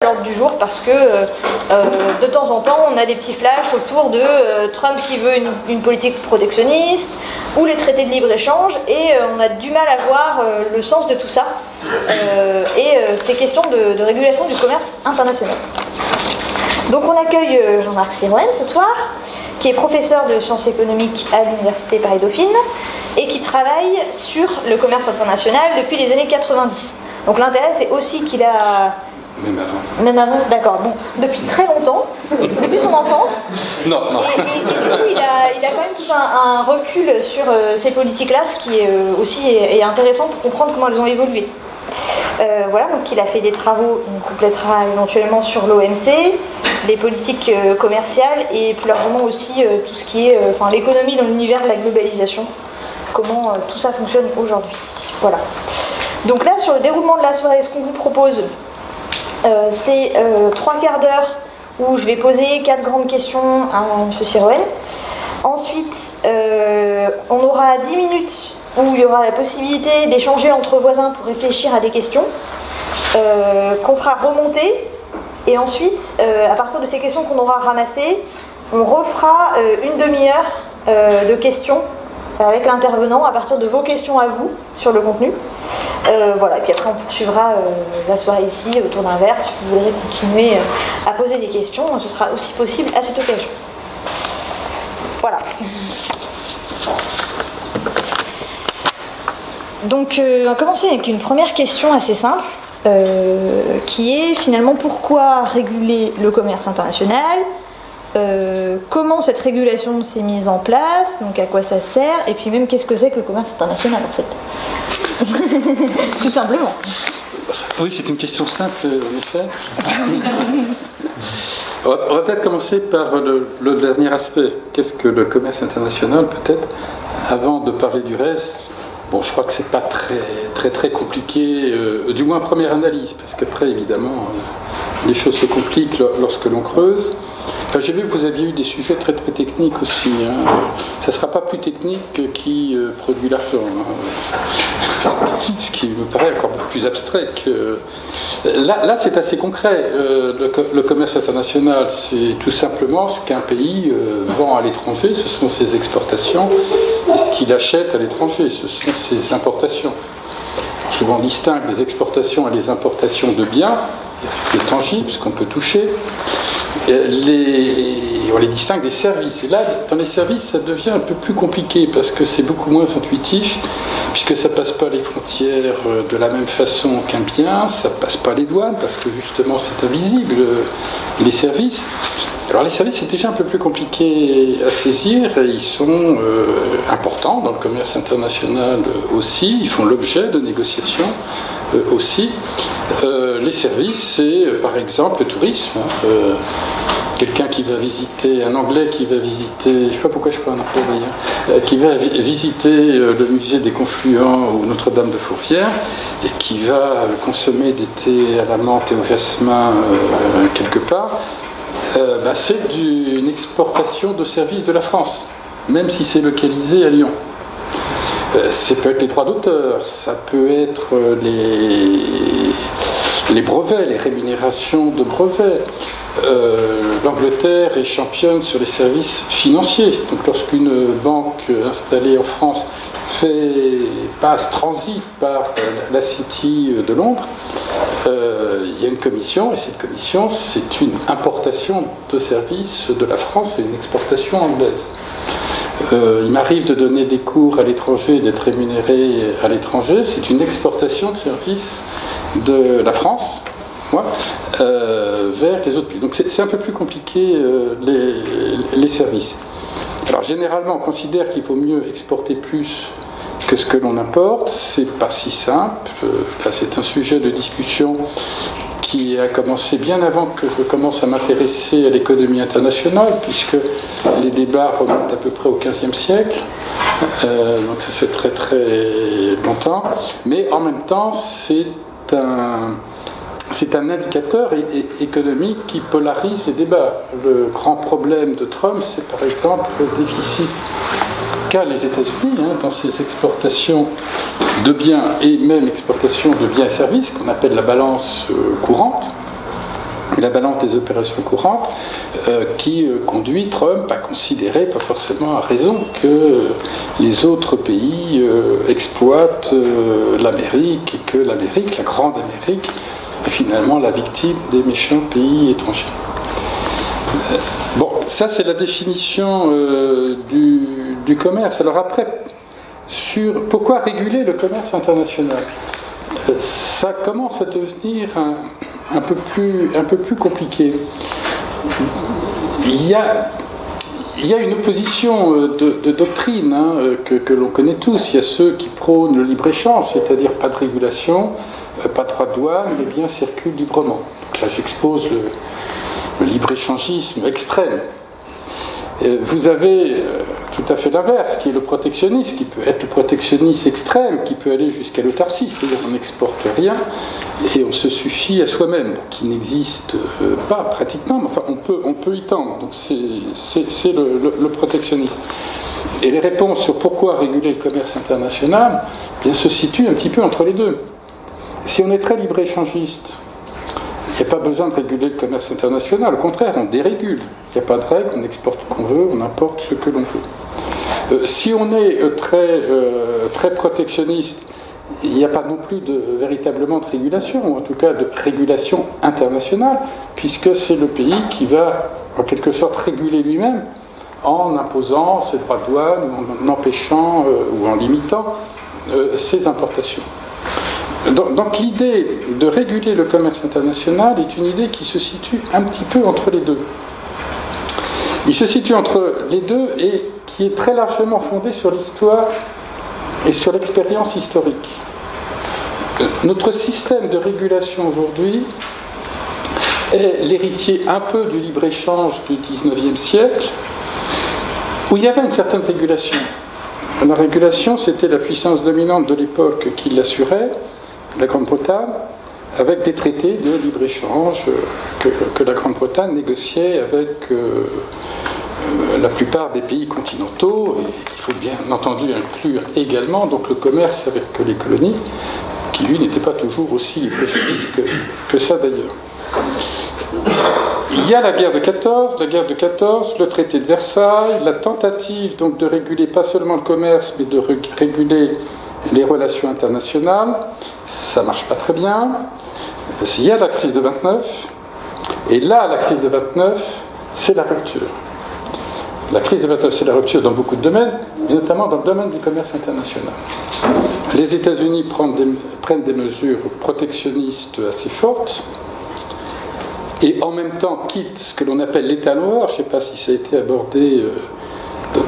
l'ordre du jour parce que de temps en temps on a des petits flashs autour de Trump qui veut une politique protectionniste ou les traités de libre-échange et on a du mal à voir le sens de tout ça et ces questions de régulation du commerce international. Donc on accueille Jean-Marc Siroën ce soir, qui est professeur de sciences économiques à l'Université Paris-Dauphine et qui travaille sur le commerce international depuis les années 90. Donc l'intérêt c'est aussi qu'il a... Même avant, d'accord. Bon, depuis très longtemps, depuis son enfance. Non. Et du coup, il a quand même tout un recul sur ces politiques-là, ce qui est aussi est intéressant pour comprendre comment elles ont évolué. Voilà, donc il a fait des travaux, on complétera éventuellement sur l'OMC, les politiques commerciales et plus largement aussi tout ce qui est l'économie dans l'univers de la globalisation, comment tout ça fonctionne aujourd'hui. Voilà. Donc là, sur le déroulement de la soirée, ce qu'on vous propose, c'est 3 quarts d'heure où je vais poser 4 grandes questions à M. Siroën. Ensuite, on aura 10 minutes où il y aura la possibilité d'échanger entre voisins pour réfléchir à des questions qu'on fera remonter. Et ensuite, à partir de ces questions qu'on aura ramassées, on refera une demi-heure de questions avec l'intervenant à partir de vos questions à vous sur le contenu. Voilà, et puis après on poursuivra la soirée ici autour d'un verre. Si vous voudrez continuer à poser des questions, ce sera aussi possible à cette occasion. Voilà. Donc on va commencer avec une première question assez simple, qui est finalement pourquoi réguler le commerce international ? Comment cette régulation s'est mise en place, donc à quoi ça sert, et puis même qu'est-ce que c'est que le commerce international en fait. Tout simplement. Oui, c'est une question simple en effet. On va peut-être commencer par le dernier aspect. Qu'est-ce que le commerce international peut-être, avant de parler du reste. Bon, je crois que c'est pas très compliqué, du moins première analyse, parce qu'après évidemment les choses se compliquent lorsque l'on creuse. Enfin, j'ai vu que vous aviez eu des sujets très techniques aussi. Hein. Ça ne sera pas plus technique que qui produit l'argent. Hein. Ce qui me paraît encore plus abstrait que... Là c'est assez concret. Le commerce international, c'est tout simplement ce qu'un pays vend à l'étranger, ce sont ses exportations, et ce qu'il achète à l'étranger, ce sont ses importations. Souvent on distingue les exportations et les importations de biens, c'est tangible, ce qu'on peut toucher. On les distingue des services. Et là, dans les services, ça devient un peu plus compliqué parce que c'est beaucoup moins intuitif, puisque ça ne passe pas les frontières de la même façon qu'un bien, ça ne passe pas les douanes parce que justement c'est invisible, les services. Alors les services, c'est déjà un peu plus compliqué à saisir et ils sont importants dans le commerce international aussi, ils font l'objet de négociations aussi. Les services, c'est par exemple le tourisme. Quelqu'un qui va visiter, un Anglais qui va visiter, je ne sais pas pourquoi je parle un Anglais d'ailleurs, qui va visiter le musée des Confluents ou Notre-Dame de Fourvière et qui va consommer des thés à la menthe et au jasmin quelque part, c'est une exportation de services de la France, même si c'est localisé à Lyon. Ça peut être les droits d'auteur, ça peut être les brevets, les rémunérations de brevets. L'Angleterre est championne sur les services financiers. Donc lorsqu'une banque installée en France transite par la City de Londres, il y a une commission, et cette commission, c'est une importation de services de la France et une exportation anglaise. Il m'arrive de donner des cours à l'étranger et d'être rémunéré à l'étranger. C'est une exportation de services de la France, vers les autres pays. Donc c'est un peu plus compliqué les services. Alors généralement, on considère qu'il vaut mieux exporter plus que ce que l'on importe. C'est pas si simple. Là, c'est un sujet de discussion qui a commencé bien avant que je commence à m'intéresser à l'économie internationale, puisque les débats remontent à peu près au XVe siècle, donc ça fait très longtemps, mais en même temps c'est un indicateur économique qui polarise les débats. Le grand problème de Trump, c'est par exemple le déficit qu'a les États-Unis dans ses exportations de biens et même exportations de biens et services, qu'on appelle la balance courante. la balance des opérations courantes, qui conduit Trump à considérer, pas forcément à raison, que les autres pays exploitent l'Amérique et que l'Amérique, la grande Amérique, est finalement la victime des méchants pays étrangers. Bon, ça c'est la définition du commerce. Alors après, pourquoi réguler le commerce international ? Ça commence à devenir un peu plus compliqué. Il y a une opposition de doctrine que l'on connaît tous. Il y a ceux qui prônent le libre-échange, c'est-à-dire pas de régulation, pas de droit de douane, les biens circulent librement. Donc là, j'expose le libre-échangisme extrême. Vous avez tout à fait l'inverse, qui est le protectionnisme, qui peut être le protectionnisme extrême, qui peut aller jusqu'à l'autarcie, c'est-à-dire qu'on n'exporte rien et on se suffit à soi-même, qui n'existe pas pratiquement, mais enfin on peut y tendre. Donc c'est le protectionnisme. Et les réponses sur pourquoi réguler le commerce international bien, se situent un petit peu entre les deux. Si on est très libre-échangiste, il n'y a pas besoin de réguler le commerce international, au contraire, on dérégule. Il n'y a pas de règles, on exporte ce qu'on veut, on importe ce que l'on veut. Si on est très protectionniste, il n'y a pas non plus véritablement de régulation, ou en tout cas de régulation internationale, puisque c'est le pays qui va en quelque sorte réguler lui-même en imposant ses droits de douane, ou en empêchant ou en limitant ses importations. Donc l'idée de réguler le commerce international est une idée qui se situe un petit peu entre les deux. Il se situe entre les deux et qui est très largement fondée sur l'histoire et sur l'expérience historique. Notre système de régulation aujourd'hui est l'héritier un peu du libre-échange du XIXe siècle, où il y avait une certaine régulation. La régulation, c'était la puissance dominante de l'époque qui l'assurait, la Grande-Bretagne, avec des traités de libre-échange que la Grande-Bretagne négociait avec la plupart des pays continentaux. Et il faut bien entendu inclure également donc, le commerce avec les colonies, qui lui n'était pas toujours aussi libre-échangiste que ça d'ailleurs. Il y a la guerre de 14, le traité de Versailles, la tentative donc de réguler pas seulement le commerce, mais de réguler les relations internationales. Ça ne marche pas très bien. Il y a la crise de 29, et là, la crise de 29, c'est la rupture. La crise de 29, c'est la rupture dans beaucoup de domaines, et notamment dans le domaine du commerce international. Les États-Unis prennent des mesures protectionnistes assez fortes, et en même temps quittent ce que l'on appelle l'État noir. Je ne sais pas si ça a été abordé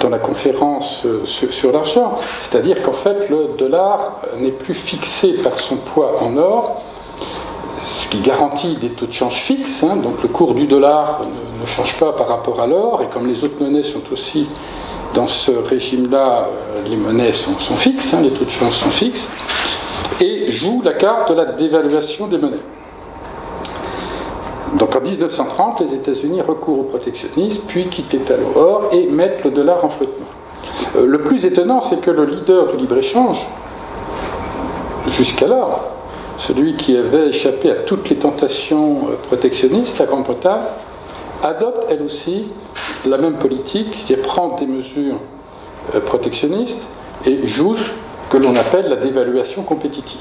dans la conférence sur l'argent, c'est-à-dire qu'en fait le dollar n'est plus fixé par son poids en or, ce qui garantit des taux de change fixes, donc le cours du dollar ne change pas par rapport à l'or, et comme les autres monnaies sont aussi dans ce régime-là, les monnaies sont fixes, les taux de change sont fixes, et joue la carte de la dévaluation des monnaies. Donc en 1930, les États-Unis recourent au protectionnisme, puis quittent l'État or et mettent le dollar en flottement. Le plus étonnant, c'est que le leader du libre-échange, jusqu'alors, celui qui avait échappé à toutes les tentations protectionnistes, la Grande-Bretagne, adopte elle aussi la même politique, c'est-à-dire prendre des mesures protectionnistes et joue ce que l'on appelle la dévaluation compétitive.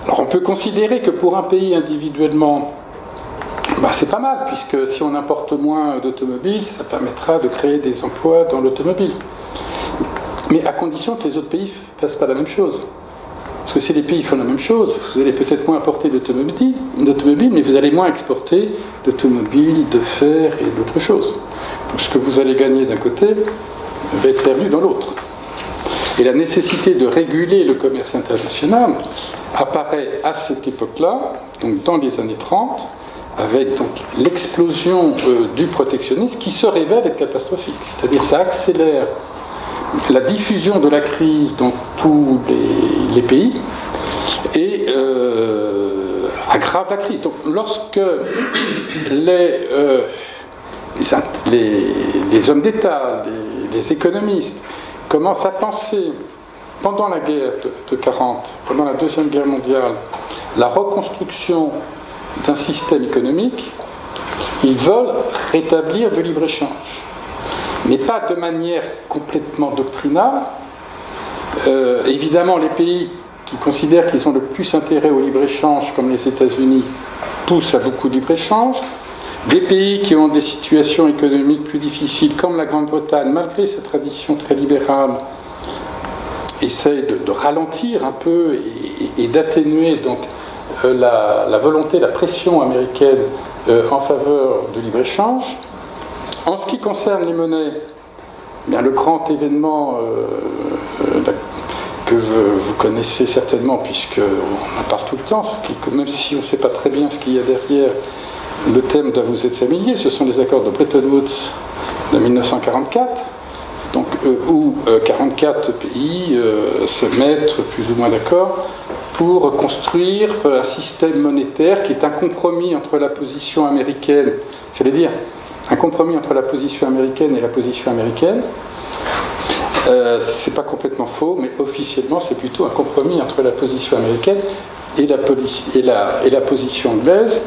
Alors on peut considérer que pour un pays individuellement, c'est pas mal, puisque si on importe moins d'automobiles, ça permettra de créer des emplois dans l'automobile. Mais à condition que les autres pays ne fassent pas la même chose. Parce que si les pays font la même chose, vous allez peut-être moins importer d'automobiles, mais vous allez moins exporter d'automobiles, de fer et d'autres choses. Donc ce que vous allez gagner d'un côté va être perdu dans l'autre. Et la nécessité de réguler le commerce international apparaît à cette époque-là, donc dans les années 30, avec donc l'explosion du protectionnisme qui se révèle être catastrophique. C'est-à-dire ça accélère la diffusion de la crise dans tous les pays et aggrave la crise. Donc lorsque les hommes d'État, les économistes commencent à penser pendant la guerre de 40, pendant la Deuxième Guerre mondiale, la reconstruction d'un système économique, ils veulent rétablir du libre-échange. Mais pas de manière complètement doctrinale. Évidemment, les pays qui considèrent qu'ils ont le plus intérêt au libre-échange, comme les États-Unis, poussent à beaucoup de libre-échange. Des pays qui ont des situations économiques plus difficiles, comme la Grande-Bretagne, malgré sa tradition très libérale, essayent de ralentir un peu et d'atténuer donc la volonté, la pression américaine en faveur du libre-échange. En ce qui concerne les monnaies, bien, le grand événement que vous connaissez certainement, puisqu'on en parle tout le temps, même si on ne sait pas très bien ce qu'il y a derrière, le thème doit vous être familier, ce sont les accords de Bretton Woods de 1944, donc, où 44 pays se mettent plus ou moins d'accord pour construire un système monétaire qui est un compromis entre la position américaine, j'allais dire, un compromis entre la position américaine et la position américaine. C'est pas complètement faux, mais officiellement c'est plutôt un compromis entre la position américaine et la position anglaise,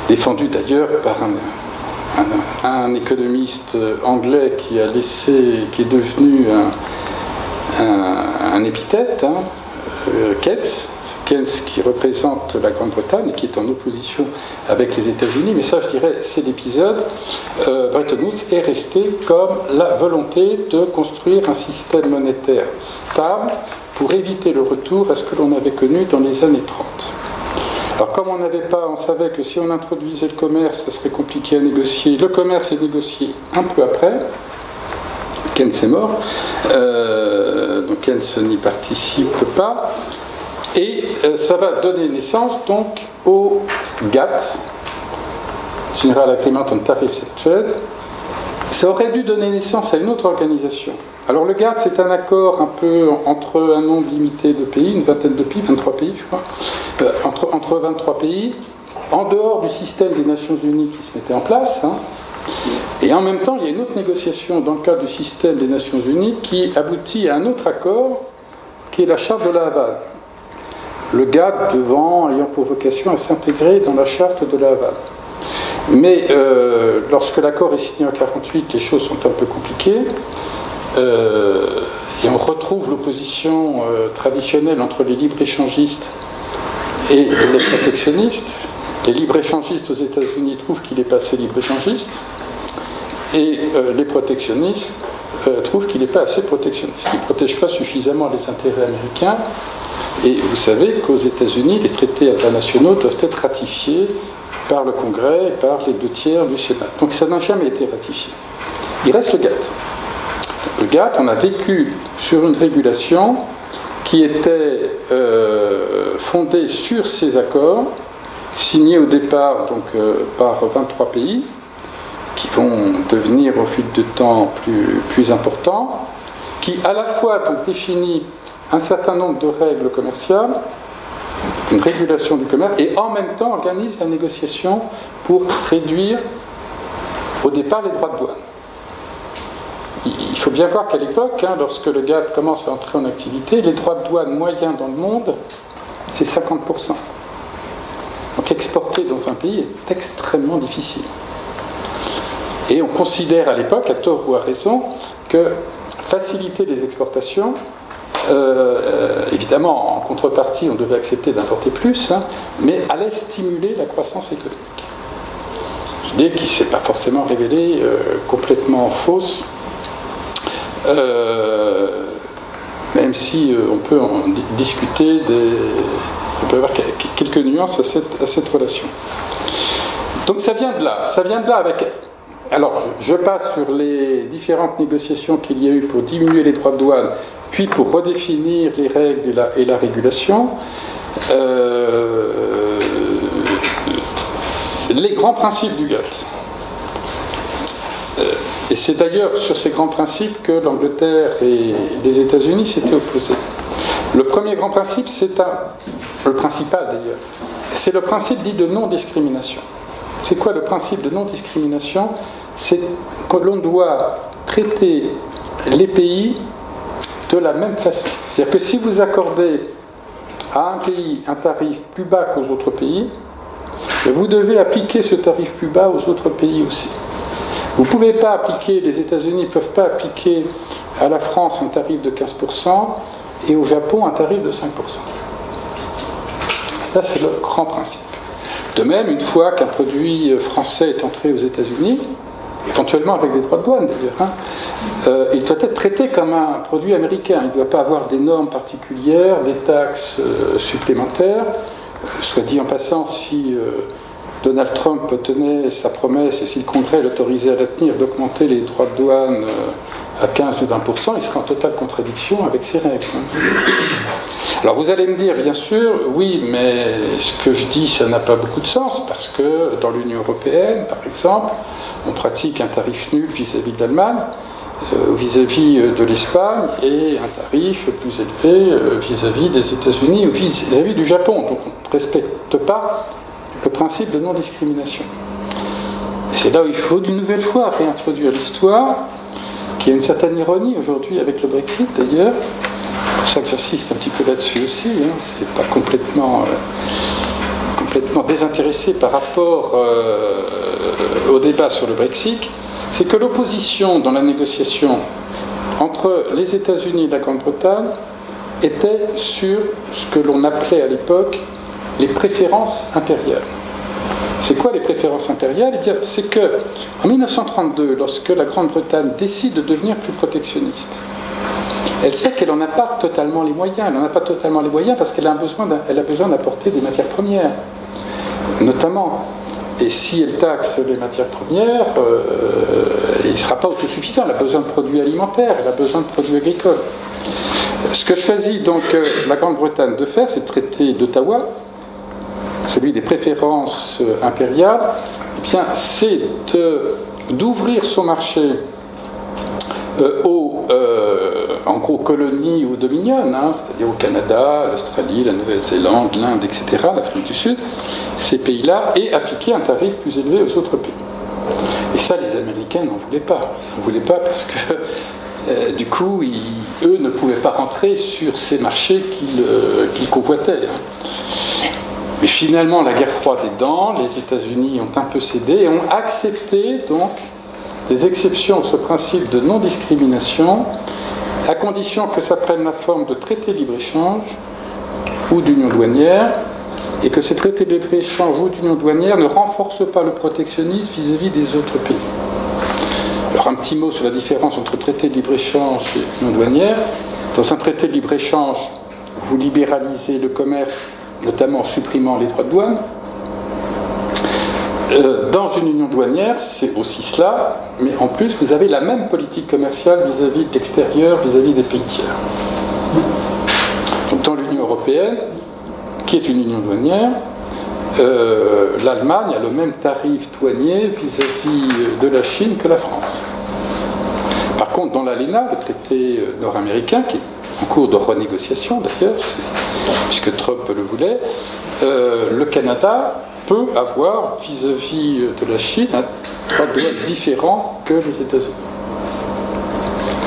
défendue d'ailleurs par un économiste anglais qui est devenu un épithète, Keynes, qui représente la Grande-Bretagne et qui est en opposition avec les États-Unis, mais ça je dirais c'est l'épisode. Bretton Woods est resté comme la volonté de construire un système monétaire stable pour éviter le retour à ce que l'on avait connu dans les années 30. Alors comme on savait que si on introduisait le commerce, ça serait compliqué à négocier. Le commerce est négocié un peu après. Keynes est mort, donc Keynes n'y participe pas. Et ça va donner naissance donc au GATT, General Agreement on Tariffs and Trade. Ça aurait dû donner naissance à une autre organisation. Alors le GATT, c'est un accord un peu entre un nombre limité de pays, une vingtaine de pays, 23 pays je crois, entre 23 pays, en dehors du système des Nations Unies qui se mettait en place. Et en même temps, il y a une autre négociation dans le cadre du système des Nations Unies qui aboutit à un autre accord, qui est la Charte de la Havane. Le GATT ayant pour vocation à s'intégrer dans la Charte de la Havane. Mais lorsque l'accord est signé en 1948, les choses sont un peu compliquées. Et on retrouve l'opposition traditionnelle entre les libre-échangistes et les protectionnistes. Les libre-échangistes aux États-Unis trouvent qu'il n'est pas assez libre-échangiste, et les protectionnistes trouvent qu'il n'est pas assez protectionniste. Il ne protège pas suffisamment les intérêts américains, et vous savez qu'aux États-Unis, les traités internationaux doivent être ratifiés par le Congrès et par les 2/3 du Sénat. Donc ça n'a jamais été ratifié. Il reste le GATT. Le GATT, on a vécu sur une régulation qui était fondée sur ces accords, signés au départ donc, par 23 pays, qui vont devenir au fil du temps plus importants, qui à la fois donc, définit un certain nombre de règles commerciales, une régulation du commerce, et en même temps organise la négociation pour réduire au départ les droits de douane. Il faut bien voir qu'à l'époque, lorsque le GATT commence à entrer en activité, les droits de douane moyens dans le monde, c'est 50%. Donc exporter dans un pays est extrêmement difficile. Et on considère à l'époque, à tort ou à raison, que faciliter les exportations, évidemment en contrepartie on devait accepter d'importer plus, mais allait stimuler la croissance économique. Idée qui ne s'est pas forcément révélée complètement fausse, même si on peut en discuter, on peut avoir quelques nuances à cette relation. Donc ça vient de là avec... Alors, je passe sur les différentes négociations qu'il y a eu pour diminuer les droits de douane, puis pour redéfinir les règles et la régulation. Les grands principes du GATT. Et c'est d'ailleurs sur ces grands principes que l'Angleterre et les États-Unis s'étaient opposés. Le premier grand principe, le principal d'ailleurs, c'est le principe dit de non-discrimination. C'est quoi le principe de non-discrimination? C'est que l'on doit traiter les pays de la même façon. C'est-à-dire que si vous accordez à un pays un tarif plus bas qu'aux autres pays, vous devez appliquer ce tarif plus bas aux autres pays aussi. Vous ne pouvez pas appliquer, les États-Unis ne peuvent pas appliquer à la France un tarif de 15% et au Japon un tarif de 5%. Là, c'est le grand principe. De même, une fois qu'un produit français est entré aux États-Unis, éventuellement avec des droits de douane d'ailleurs, il doit être traité comme un produit américain. Il ne doit pas avoir des normes particulières, des taxes supplémentaires. Soit dit en passant, si Donald Trump tenait sa promesse et si le Congrès l'autorisait à la tenir d'augmenter les droits de douane à 15 ou 20%, il serait en totale contradiction avec ces règles. Alors vous allez me dire, bien sûr, oui, mais ce que je dis, ça n'a pas beaucoup de sens, parce que dans l'Union européenne, par exemple, on pratique un tarif nul vis-à-vis de l'Allemagne, vis-à-vis de l'Espagne, et un tarif plus élevé vis-à-vis des États-Unis ou vis-à-vis du Japon. Donc on ne respecte pas le principe de non-discrimination. Et c'est là où il faut d'une nouvelle fois réintroduire l'histoire, qui a une certaine ironie aujourd'hui avec le Brexit d'ailleurs. C'est pour ça que j'insiste un petit peu là-dessus aussi. C'est pas complètement désintéressé par rapport au débat sur le Brexit. C'est que l'opposition dans la négociation entre les États-Unis et la Grande-Bretagne était sur ce que l'on appelait à l'époque les préférences impériales. C'est quoi les préférences impériales? Eh bien, c'est que en 1932, lorsque la Grande-Bretagne décide de devenir plus protectionniste, elle sait qu'elle n'en a pas totalement les moyens. Elle n'en a pas totalement les moyens parce qu'elle a besoin d'apporter des matières premières, notamment. Et si elle taxe les matières premières, il ne sera pas autosuffisant. Elle a besoin de produits alimentaires, elle a besoin de produits agricoles. Ce que choisit donc la Grande-Bretagne de faire, c'est le traité d'Ottawa, celui des préférences impériales, eh bien, c'est d'ouvrir son marché en gros colonies ou dominions, c'est-à-dire au Canada, l'Australie, la Nouvelle-Zélande, l'Inde, etc., l'Afrique du Sud, ces pays-là, et appliquer un tarif plus élevé aux autres pays. Et ça, les Américains n'en voulaient pas. Ils n'en voulaient pas parce que, du coup, eux ne pouvaient pas rentrer sur ces marchés qu'ils convoitaient. Mais finalement, la guerre froide aidant, les États-Unis ont un peu cédé et ont accepté donc des exceptions à ce principe de non-discrimination, à condition que ça prenne la forme de traité de libre-échange ou d'union douanière, et que ces traités de libre-échange ou d'union douanière ne renforcent pas le protectionnisme vis-à-vis des autres pays. Alors un petit mot sur la différence entre traité de libre-échange et union douanière. Dans un traité de libre-échange, vous libéralisez le commerce, notamment en supprimant les droits de douane. Dans une union douanière, c'est aussi cela, mais en plus, vous avez la même politique commerciale vis-à-vis de l'extérieur, vis-à-vis des pays tiers. Donc, dans l'Union européenne, qui est une union douanière, l'Allemagne a le même tarif douanier vis-à-vis de la Chine que la France. Par contre, dans l'ALENA, le traité nord-américain, qui est en cours de renégociation d'ailleurs, puisque Trump le voulait, le Canada peut avoir vis-à-vis de la Chine un droit de douane différent que les États-Unis.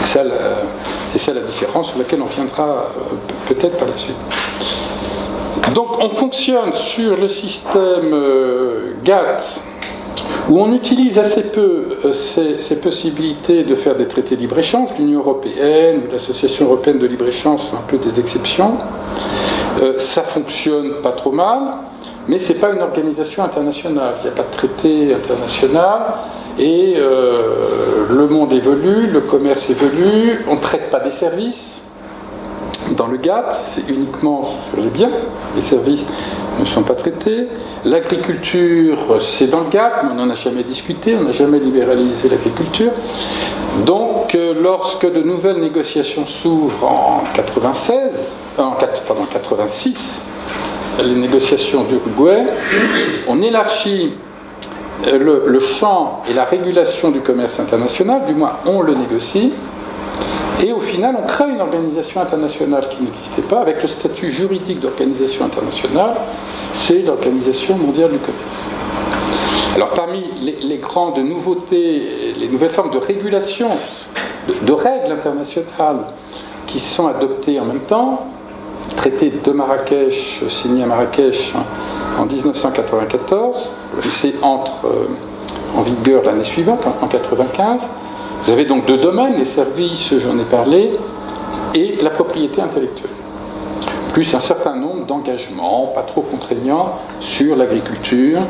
C'est ça la différence sur laquelle on viendra peut-être par la suite. Donc on fonctionne sur le système GATT, où on utilise assez peu ces possibilités de faire des traités de libre-échange. L'Union européenne ou l'Association européenne de libre-échange sont un peu des exceptions. Ça fonctionne pas trop mal, mais ce n'est pas une organisation internationale. Il n'y a pas de traité international, et le monde évolue, le commerce évolue, on ne traite pas des services. Dans le GATT, c'est uniquement sur les biens, les services ne sont pas traités. L'agriculture, c'est dans le GATT, mais on n'en a jamais discuté, on n'a jamais libéralisé l'agriculture. Donc, lorsque de nouvelles négociations s'ouvrent en 86, les négociations d'Uruguay, on élargit le champ et la régulation du commerce international, du moins on le négocie. Et au final, on crée une organisation internationale qui n'existait pas, avec le statut juridique d'organisation internationale, c'est l'Organisation mondiale du commerce. Alors parmi les grandes nouveautés, les nouvelles formes de régulation, de règles internationales qui sont adoptées en même temps, traité de Marrakech, signé à Marrakech en 1994. L'OMC entre en vigueur l'année suivante, en 1995. Vous avez donc deux domaines, les services, j'en ai parlé, et la propriété intellectuelle. Plus un certain nombre d'engagements, pas trop contraignants, sur l'agriculture,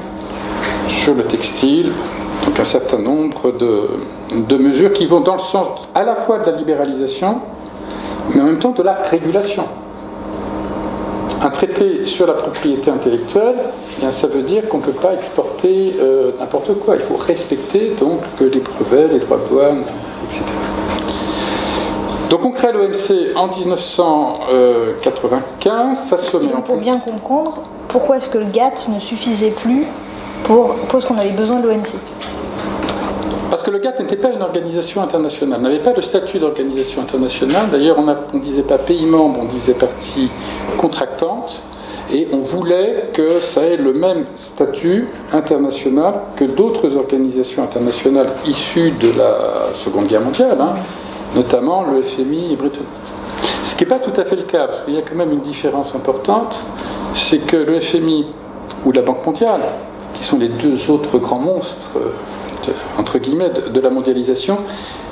sur le textile, donc un certain nombre de mesures qui vont dans le sens à la fois de la libéralisation, mais en même temps de la régulation. Un traité sur la propriété intellectuelle, eh bien, ça veut dire qu'on ne peut pas exporter n'importe quoi. Il faut respecter donc les brevets, les droits de douane, etc. Donc on crée l'OMC en 1995, ça se met en place. Pour bien comprendre, pourquoi est-ce que le GATT ne suffisait plus pour ce qu'on avait besoin de l'OMC? Parce que le GATT n'était pas une organisation internationale, n'avait pas le statut d'organisation internationale. D'ailleurs, on ne disait pas pays membre, on disait partie contractante. Et on voulait que ça ait le même statut international que d'autres organisations internationales issues de la Seconde Guerre mondiale, notamment le FMI et britannique. Ce qui n'est pas tout à fait le cas, parce qu'il y a quand même une différence importante, c'est que le FMI ou la Banque mondiale, qui sont les deux autres grands monstres, entre guillemets, de la mondialisation,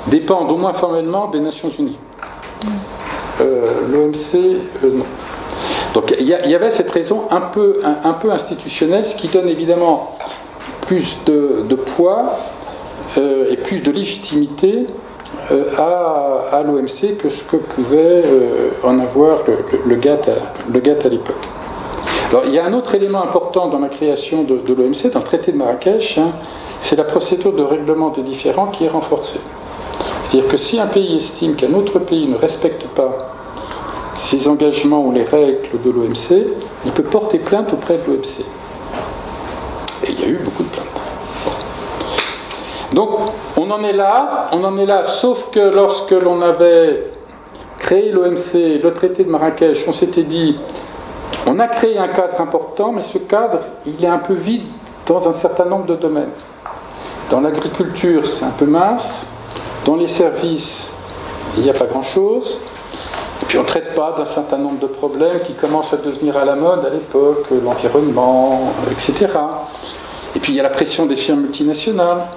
dépendent au moins formellement des Nations Unies. L'OMC, non. Donc il y avait cette raison un peu institutionnelle, ce qui donne évidemment plus de poids et plus de légitimité à l'OMC que ce que pouvait en avoir le GATT à l'époque. Alors il y a un autre élément important dans la création de l'OMC, dans le traité de Marrakech, c'est la procédure de règlement des différends qui est renforcée. C'est-à-dire que si un pays estime qu'un autre pays ne respecte pas ses engagements ou les règles de l'OMC, il peut porter plainte auprès de l'OMC. Et il y a eu beaucoup de plaintes. Donc on en est là, sauf que lorsque l'on avait créé l'OMC, le traité de Marrakech, on s'était dit, on a créé un cadre important, mais ce cadre, il est un peu vide dans un certain nombre de domaines. Dans l'agriculture, c'est un peu mince. Dans les services, il n'y a pas grand-chose. Et puis on ne traite pas d'un certain nombre de problèmes qui commencent à devenir à la mode à l'époque, l'environnement, etc. Et puis il y a la pression des firmes multinationales.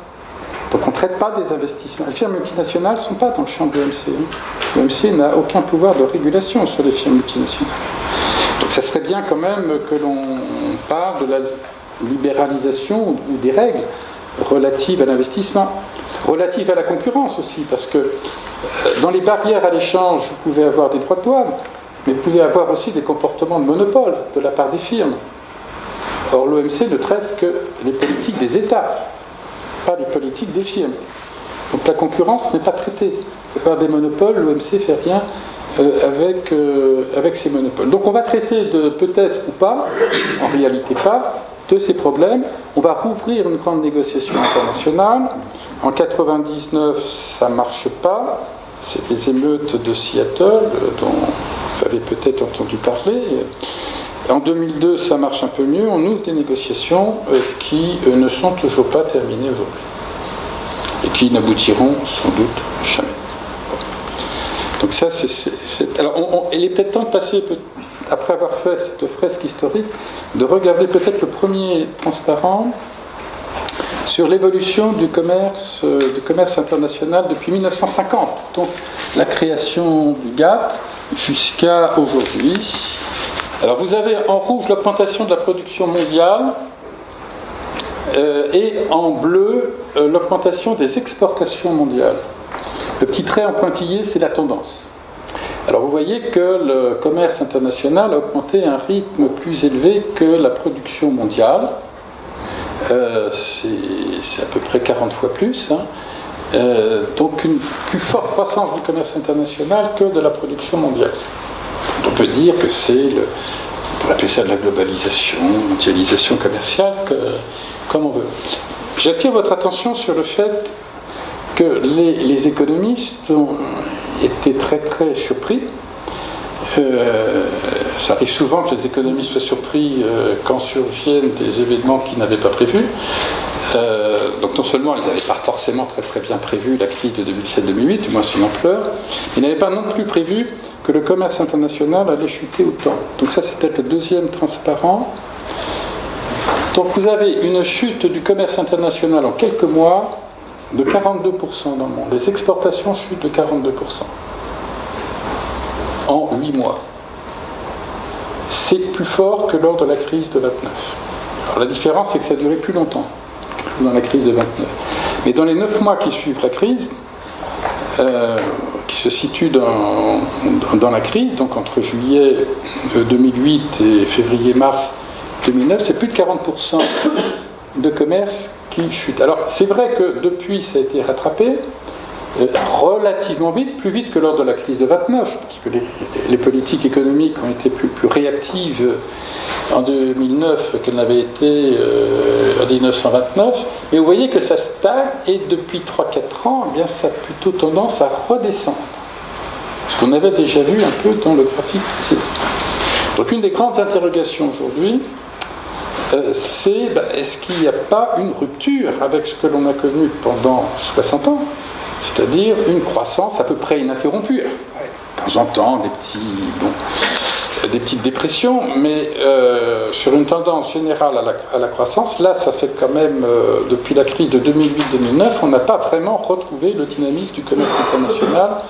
Donc on ne traite pas des investissements. Les firmes multinationales ne sont pas dans le champ de l'OMC. L'OMC n'a aucun pouvoir de régulation sur les firmes multinationales. Donc ça serait bien quand même que l'on parle de la libéralisation ou des règles relatives à l'investissement, relatives à la concurrence aussi, parce que dans les barrières à l'échange, vous pouvez avoir des droits de douane, mais vous pouvez avoir aussi des comportements de monopole de la part des firmes. Or, l'OMC ne traite que les politiques des États, pas les politiques des firmes. Donc la concurrence n'est pas traitée. Vous pouvez avoir des monopoles, l'OMC ne fait rien avec ces monopoles. Donc on va traiter de, peut-être ou pas, en réalité pas, de ces problèmes. On va rouvrir une grande négociation internationale. En 1999, ça ne marche pas. C'est les émeutes de Seattle, dont vous avez peut-être entendu parler. En 2002, ça marche un peu mieux. On ouvre des négociations qui ne sont toujours pas terminées aujourd'hui. Et qui n'aboutiront sans doute jamais. Donc ça, alors, il est peut-être temps de passer, après avoir fait cette fresque historique, de regarder peut-être le premier transparent sur l'évolution du commerce international depuis 1950, donc la création du GATT jusqu'à aujourd'hui. Alors vous avez en rouge l'augmentation de la production mondiale et en bleu l'augmentation des exportations mondiales. Le petit trait en pointillé, c'est la tendance. Alors vous voyez que le commerce international a augmenté à un rythme plus élevé que la production mondiale. C'est à peu près 40 fois plus. Donc une plus forte croissance du commerce international que de la production mondiale. On peut dire que c'est, on peut appeler ça de la globalisation, mondialisation commerciale, comme on veut. J'attire votre attention sur le fait que les économistes ont été très très surpris Ça arrive souvent que les économistes soient surpris quand surviennent des événements qu'ils n'avaient pas prévus. Donc non seulement ils n'avaient pas forcément très bien prévu la crise de 2007-2008, du moins son ampleur, ils n'avaient pas non plus prévu que le commerce international allait chuter autant. Donc ça, c'est peut-être le deuxième transparent. Donc vous avez une chute du commerce international en quelques mois de 42% dans le monde. Les exportations chutent de 42% en 8 mois. C'est plus fort que lors de la crise de 29. Alors la différence, c'est que ça a duré plus longtemps que dans la crise de 29. Mais dans les 9 mois qui suivent la crise, qui se situent dans la crise, donc entre juillet 2008 et février-mars 2009, c'est plus de 40% de commerce qui chute. Alors c'est vrai que depuis ça a été rattrapé relativement vite, plus vite que lors de la crise de 29, parce que les politiques économiques ont été plus réactives en 2009 qu'elles n'avaient été en 1929. Mais vous voyez que ça stagne et depuis 3-4 ans, eh bien, ça a plutôt tendance à redescendre. Ce qu'on avait déjà vu un peu dans le graphique précédent. Donc une des grandes interrogations aujourd'hui, c'est est-ce qu'il n'y a pas une rupture avec ce que l'on a connu pendant 60 ans, c'est-à-dire une croissance à peu près ininterrompue, de temps en temps des petites dépressions, mais sur une tendance générale à la croissance. Là, ça fait quand même, depuis la crise de 2008-2009, on n'a pas vraiment retrouvé le dynamisme du commerce international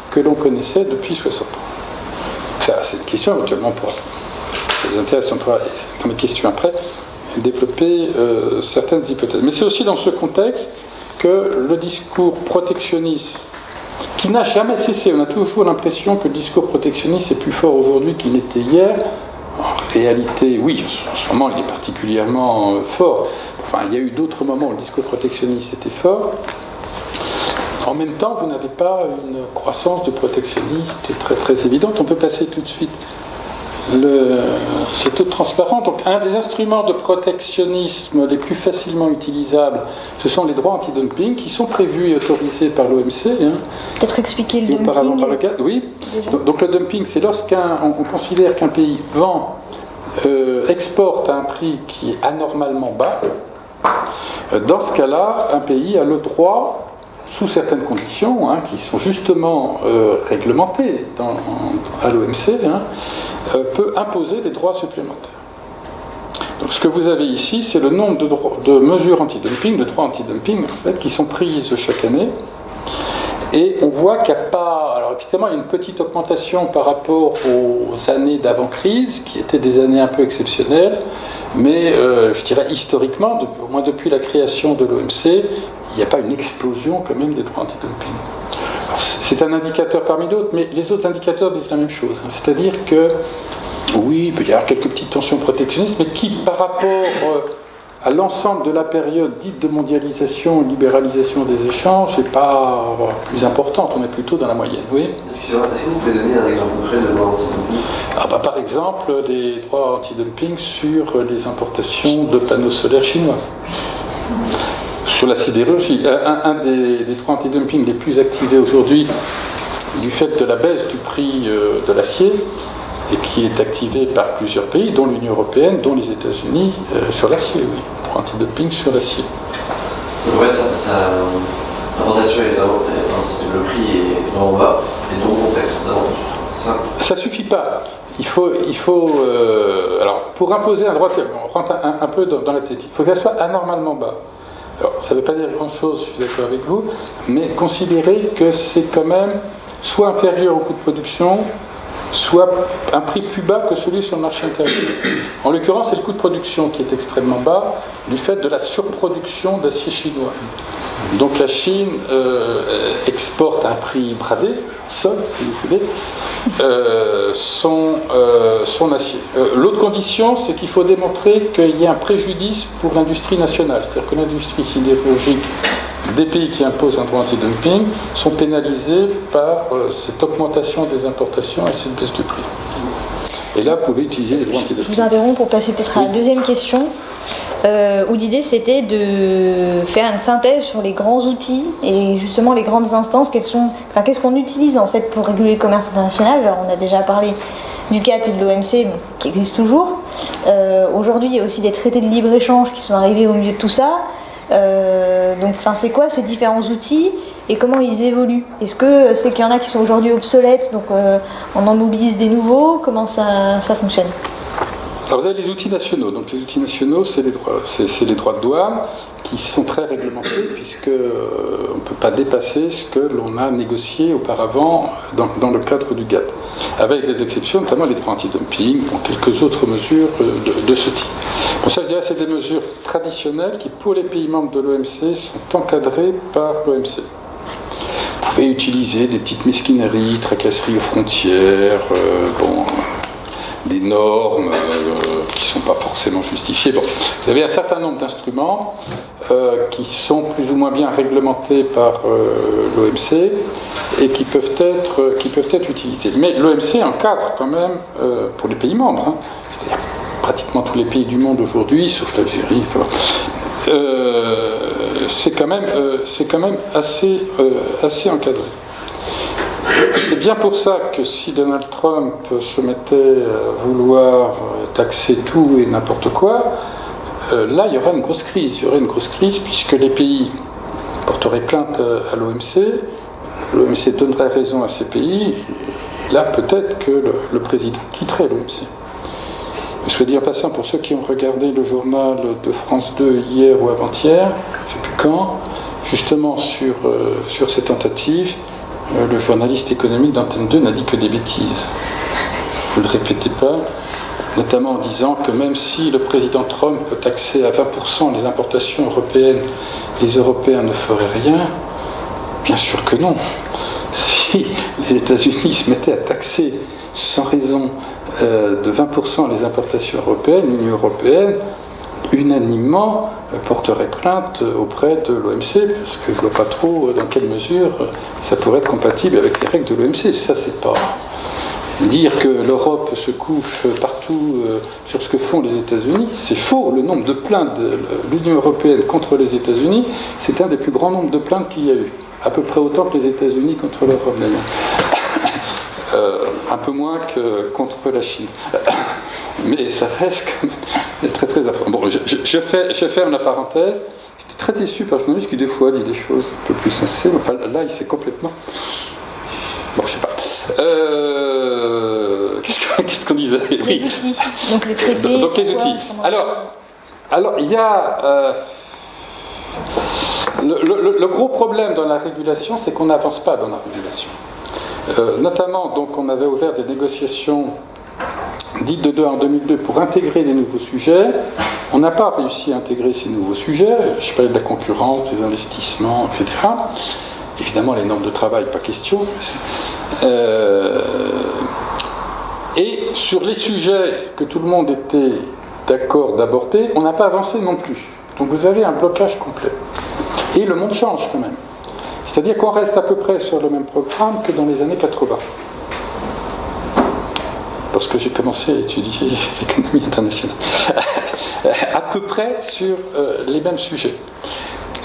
que l'on connaissait depuis 60 ans. Ça, c'est une question éventuellement ça vous intéresse, on pourra, dans mes questions après, développer certaines hypothèses. Mais c'est aussi dans ce contexte que le discours protectionniste, qui n'a jamais cessé, on a toujours l'impression que le discours protectionniste est plus fort aujourd'hui qu'il n'était hier. En réalité, oui, en ce moment, il est particulièrement fort. Enfin, il y a eu d'autres moments où le discours protectionniste était fort. En même temps, vous n'avez pas une croissance de protectionnistes très évidente. On peut passer tout de suite c'est tout transparent. Donc, un des instruments de protectionnisme les plus facilement utilisables, ce sont les droits anti-dumping qui sont prévus et autorisés par l'OMC. Peut-être expliquer le dumping. Auparavant par le cas. Oui. Donc, le dumping, c'est lorsqu'on considère qu'un pays exporte à un prix qui est anormalement bas. Dans ce cas-là, un pays a le droit, sous certaines conditions, qui sont justement réglementées à l'OMC, peut imposer des droits supplémentaires. Donc ce que vous avez ici, c'est le nombre de mesures anti-dumping, de droits anti-dumping, en fait, qui sont prises chaque année. Et on voit qu'il n'y a pas... Alors évidemment, il y a une petite augmentation par rapport aux années d'avant-crise, qui étaient des années un peu exceptionnelles, mais je dirais historiquement, au moins depuis la création de l'OMC, il n'y a pas une explosion quand même des droits anti-dumping. C'est un indicateur parmi d'autres, mais les autres indicateurs disent la même chose. C'est-à-dire que, oui, il peut y avoir quelques petites tensions protectionnistes, mais qui, par rapport à l'ensemble de la période dite de mondialisation et libéralisation des échanges, n'est pas plus importante. On est plutôt dans la moyenne, oui. Est-ce que vous pouvez donner un exemple concret de droit anti-dumping ? Par exemple, des droits anti-dumping sur les importations de panneaux solaires chinois. Sur la sidérurgie, un des droits anti-dumping les plus activés aujourd'hui, du fait de la baisse du prix de l'acier, et qui est activé par plusieurs pays, dont l'Union européenne, dont les États-Unis, sur l'acier, oui. Droit anti-dumping sur l'acier. Donc en fait, l'importation le prix est vraiment bas, et dans le contexte d'avantage. Ça suffit pas. Il faut alors, pour imposer un droit, on rentre un peu dans la tête, il faut qu'elle soit anormalement bas. Alors, ça ne veut pas dire grand-chose, je suis d'accord avec vous, mais considérez que c'est quand même soit inférieur au coût de production, soit un prix plus bas que celui sur le marché intérieur. En l'occurrence, c'est le coût de production qui est extrêmement bas du fait de la surproduction d'acier chinois. Donc la Chine exporte à un prix bradé, sol, si vous voulez, son acier. L'autre condition, c'est qu'il faut démontrer qu'il y a un préjudice pour l'industrie nationale. C'est-à-dire que l'industrie sidérurgique des pays qui imposent un droit anti-dumping sont pénalisés par cette augmentation des importations et cette baisse du prix. Et là, vous pouvez utiliser les droits anti-dumping. Je vous interromps pour passer peut-être à la deuxième question. où l'idée c'était de faire une synthèse sur les grands outils et justement les grandes instances, qu'est-ce qu'on utilise en fait pour réguler le commerce international. Alors on a déjà parlé du GATT et de l'OMC qui existent toujours. Aujourd'hui il y a aussi des traités de libre-échange qui sont arrivés au milieu de tout ça. Donc c'est quoi ces différents outils et comment ils évoluent? Est-ce que c'est qu'il y en a qui sont aujourd'hui obsolètes, donc on en mobilise des nouveaux? Comment ça fonctionne? Alors vous avez les outils nationaux. Donc les outils nationaux, c'est les droits de douane qui sont très réglementés puisque on ne peut pas dépasser ce que l'on a négocié auparavant dans le cadre du GATT, avec des exceptions, notamment les droits anti-dumping, quelques autres mesures de ce type. Bon, ça, je dirais, c'est des mesures traditionnelles qui, pour les pays membres de l'OMC, sont encadrées par l'OMC. Vous pouvez utiliser des petites mesquineries, tracasseries aux frontières, des normes qui ne sont pas forcément justifiées. Bon, vous avez un certain nombre d'instruments qui sont plus ou moins bien réglementés par l'OMC et qui peuvent être utilisés. Mais l'OMC encadre quand même pour les pays membres, hein, c'est-à-dire pratiquement tous les pays du monde aujourd'hui, sauf l'Algérie. C'est quand même assez encadré. C'est bien pour ça que si Donald Trump se mettait à vouloir taxer tout et n'importe quoi, là il y aurait une grosse crise. Il y aurait une grosse crise puisque les pays porteraient plainte à l'OMC, l'OMC donnerait raison à ces pays, et là peut-être que le président quitterait l'OMC. Je veux dire en passant, pour ceux qui ont regardé le journal de France 2 hier ou avant-hier, je ne sais plus quand, justement sur ces tentatives, le journaliste économique d'Antenne 2 n'a dit que des bêtises. Vous ne le répétez pas, notamment en disant que même si le président Trump taxait à 20% les importations européennes, les Européens ne feraient rien. Bien sûr que non. Si les États-Unis se mettaient à taxer sans raison de 20% les importations européennes, l'Union européenne, unanimement, porterait plainte auprès de l'OMC, parce que je ne vois pas trop dans quelle mesure ça pourrait être compatible avec les règles de l'OMC. Ça, c'est pas... Dire que l'Europe se couche partout sur ce que font les États-Unis, c'est faux. Le nombre de plaintes de l'Union européenne contre les États-Unis, c'est un des plus grands nombres de plaintes qu'il y a eu. À peu près autant que les États-Unis contre l'Europe, d'ailleurs. Un peu moins que contre la Chine. Mais ça reste quand même très très important. Bon, je ferme la parenthèse. J'étais très déçu par le journaliste qui des fois dit des choses un peu plus sensées. Enfin, là, il s'est complètement... Bon, je sais pas. Qu'est-ce qu'on disait? Les outils. Donc les traités. Donc les outils. Alors il y a... le gros problème dans la régulation, c'est qu'on n'avance pas dans la régulation. Notamment, donc, on avait ouvert des négociations dites de Doha en 2002 pour intégrer des nouveaux sujets. On n'a pas réussi à intégrer ces nouveaux sujets. Je parlais de la concurrence, des investissements, etc. Évidemment, les normes de travail, pas question. Et sur les sujets que tout le monde était d'accord d'aborder, on n'a pas avancé non plus. Donc vous avez un blocage complet. Et le monde change quand même. C'est-à-dire qu'on reste à peu près sur le même programme que dans les années 80. Lorsque j'ai commencé à étudier l'économie internationale. À peu près sur les mêmes sujets.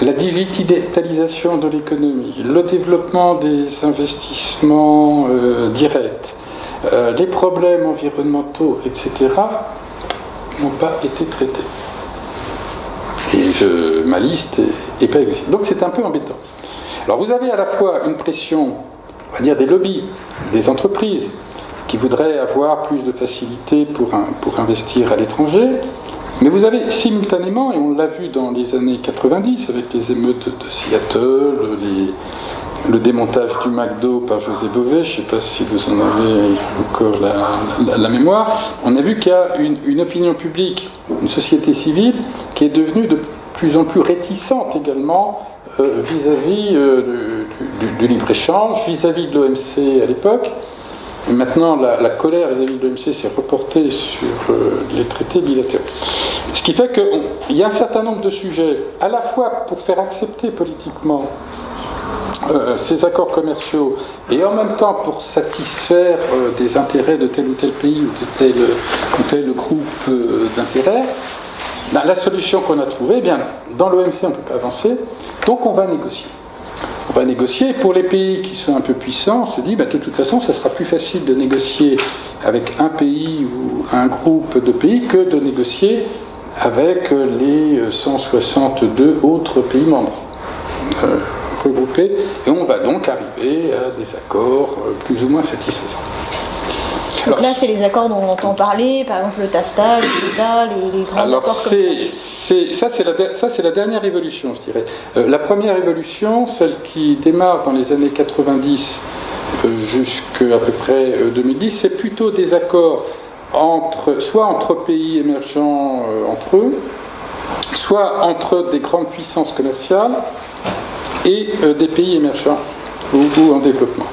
La digitalisation de l'économie, le développement des investissements directs, les problèmes environnementaux, etc., n'ont pas été traités. Et ma liste n'est pas exhaustive. Donc c'est un peu embêtant. Alors vous avez à la fois une pression, on va dire des lobbies, des entreprises, qui voudraient avoir plus de facilité pour investir à l'étranger, mais vous avez simultanément, et on l'a vu dans les années 90 avec les émeutes de Seattle, le démontage du McDo par José Bové, je ne sais pas si vous en avez encore la mémoire, on a vu qu'il y a une opinion publique, une société civile qui est devenue de plus en plus réticente également vis-à-vis du libre-échange, vis-à-vis de l'OMC à l'époque. Et maintenant, la colère vis-à-vis de l'OMC s'est reportée sur les traités bilatéraux. Ce qui fait qu'il y a un certain nombre de sujets, à la fois pour faire accepter politiquement ces accords commerciaux, et en même temps pour satisfaire des intérêts de tel ou tel pays ou de tel groupe d'intérêts, La solution qu'on a trouvée, eh bien, dans l'OMC, on ne peut pas avancer, donc on va négocier. On va négocier. Pour les pays qui sont un peu puissants, on se dit, de toute façon, ça sera plus facile de négocier avec un pays ou un groupe de pays que de négocier avec les 162 autres pays membres regroupés. Et on va donc arriver à des accords plus ou moins satisfaisants. Donc là, c'est les accords dont on entend parler, par exemple le TAFTA, le CETA, les grands accords comme ça. Ça, c'est la dernière évolution, je dirais. La première évolution, celle qui démarre dans les années 90 jusqu'à peu près 2010, c'est plutôt des accords soit entre pays émergents entre eux, soit entre des grandes puissances commerciales et des pays émergents ou en développement.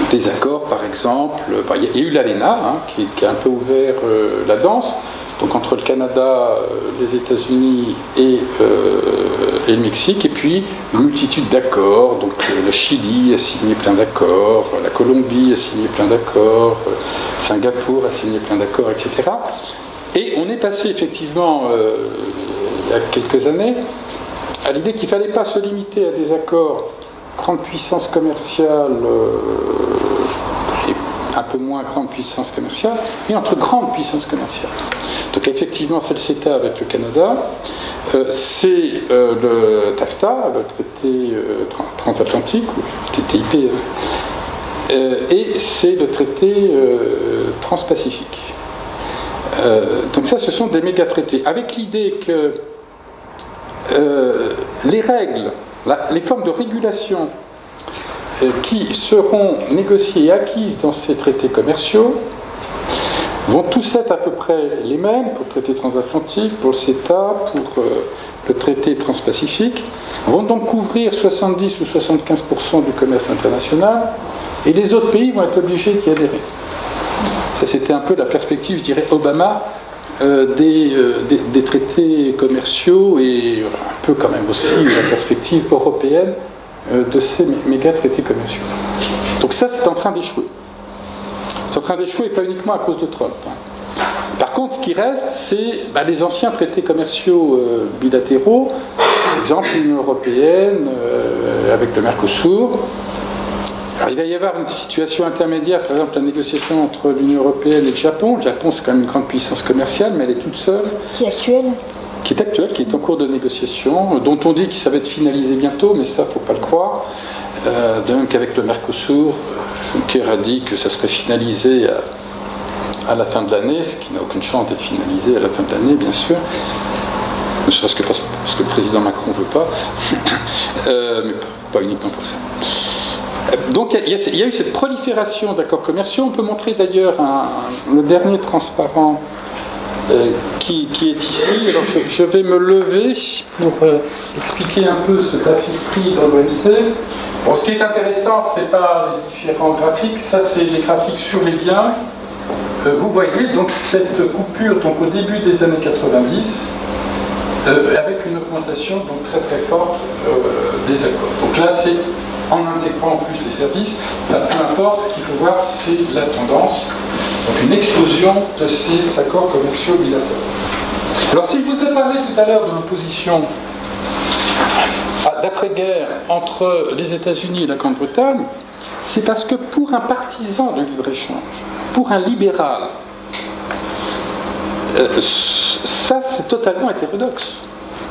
Des accords, par exemple, il y a eu l'ALENA qui a un peu ouvert la danse, donc entre le Canada, les États-Unis et le Mexique, et puis une multitude d'accords. Donc le Chili a signé plein d'accords, la Colombie a signé plein d'accords, Singapour a signé plein d'accords, etc. Et on est passé effectivement, il y a quelques années, à l'idée qu'il ne fallait pas se limiter à des accords grande puissance commerciale et un peu moins grande puissance commerciale, mais entre grandes puissances commerciales. Donc effectivement, c'est le CETA avec le Canada, c'est le TAFTA, le traité transatlantique, ou le TTIP, et c'est le traité transpacifique. Donc ça, ce sont des méga-traités, avec l'idée que les règles, les formes de régulation qui seront négociées et acquises dans ces traités commerciaux vont tous être à peu près les mêmes pour le traité transatlantique, pour le CETA, pour le traité transpacifique, vont donc couvrir 70 ou 75% du commerce international, et les autres pays vont être obligés d'y adhérer. Ça, c'était un peu la perspective, je dirais, Obama, des traités commerciaux, et un peu quand même aussi la perspective européenne de ces méga traités commerciaux. Donc ça, c'est en train d'échouer. C'est en train d'échouer, pas uniquement à cause de Trump. Par contre, ce qui reste, c'est les anciens traités commerciaux bilatéraux, par exemple l'Union européenne avec le Mercosur. Alors, il va y avoir une situation intermédiaire, par exemple la négociation entre l'Union européenne et le Japon. Le Japon, c'est quand même une grande puissance commerciale, mais elle est toute seule. Qui est actuelle ? Qui est actuelle, qui est en cours de négociation, dont on dit que ça va être finalisé bientôt, mais ça, il ne faut pas le croire. De même qu'avec le Mercosur, Juncker a dit que ça serait finalisé à la fin de l'année, ce qui n'a aucune chance d'être finalisé à la fin de l'année, bien sûr. Ne serait-ce que parce que le président Macron ne veut pas, mais pas uniquement pour ça. Donc il y a eu cette prolifération d'accords commerciaux. On peut montrer d'ailleurs le dernier transparent qui est ici. Alors je vais me lever pour expliquer un peu ce graphique pris dans l'OMC. Bon, ce qui est intéressant, ce n'est pas les différents graphiques, ça c'est les graphiques sur les biens. Vous voyez donc cette coupure donc, au début des années 90, avec une augmentation donc, très très forte des accords. Donc là c'est en intégrant en plus les services, enfin, peu importe, ce qu'il faut voir, c'est la tendance, donc une explosion de ces accords commerciaux bilatéraux. Alors, si je vous ai parlé tout à l'heure de l'opposition d'après-guerre entre les États-Unis et la Grande-Bretagne, c'est parce que pour un partisan du libre-échange, pour un libéral, ça c'est totalement hétérodoxe.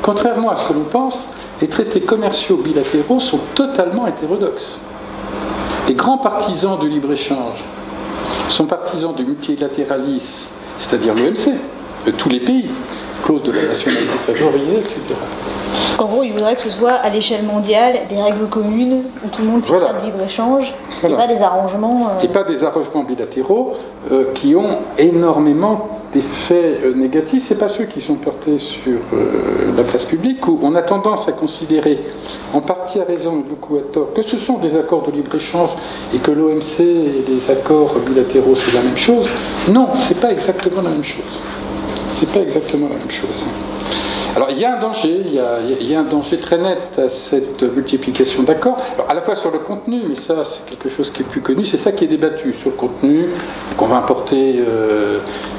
Contrairement à ce que l'on pense, les traités commerciaux bilatéraux sont totalement hétérodoxes. Les grands partisans du libre-échange sont partisans du multilatéralisme, c'est-à-dire l'OMC, de tous les pays, clause de la nationalité favorisée, etc. En gros, il voudrait que ce soit à l'échelle mondiale des règles communes où tout le monde puisse faire du libre-échange, et pas des arrangements... Et pas des arrangements bilatéraux qui ont énormément d'effets négatifs. Ce n'est pas ceux qui sont portés sur la place publique, où on a tendance à considérer, en partie à raison et beaucoup à tort, que ce sont des accords de libre-échange et que l'OMC et les accords bilatéraux, c'est la même chose. Non, ce n'est pas exactement la même chose. C'est pas exactement la même chose. Alors il y a un danger, il y a un danger très net à cette multiplication d'accords, à la fois sur le contenu, mais ça c'est quelque chose qui est plus connu, c'est ça qui est débattu sur le contenu, qu'on va importer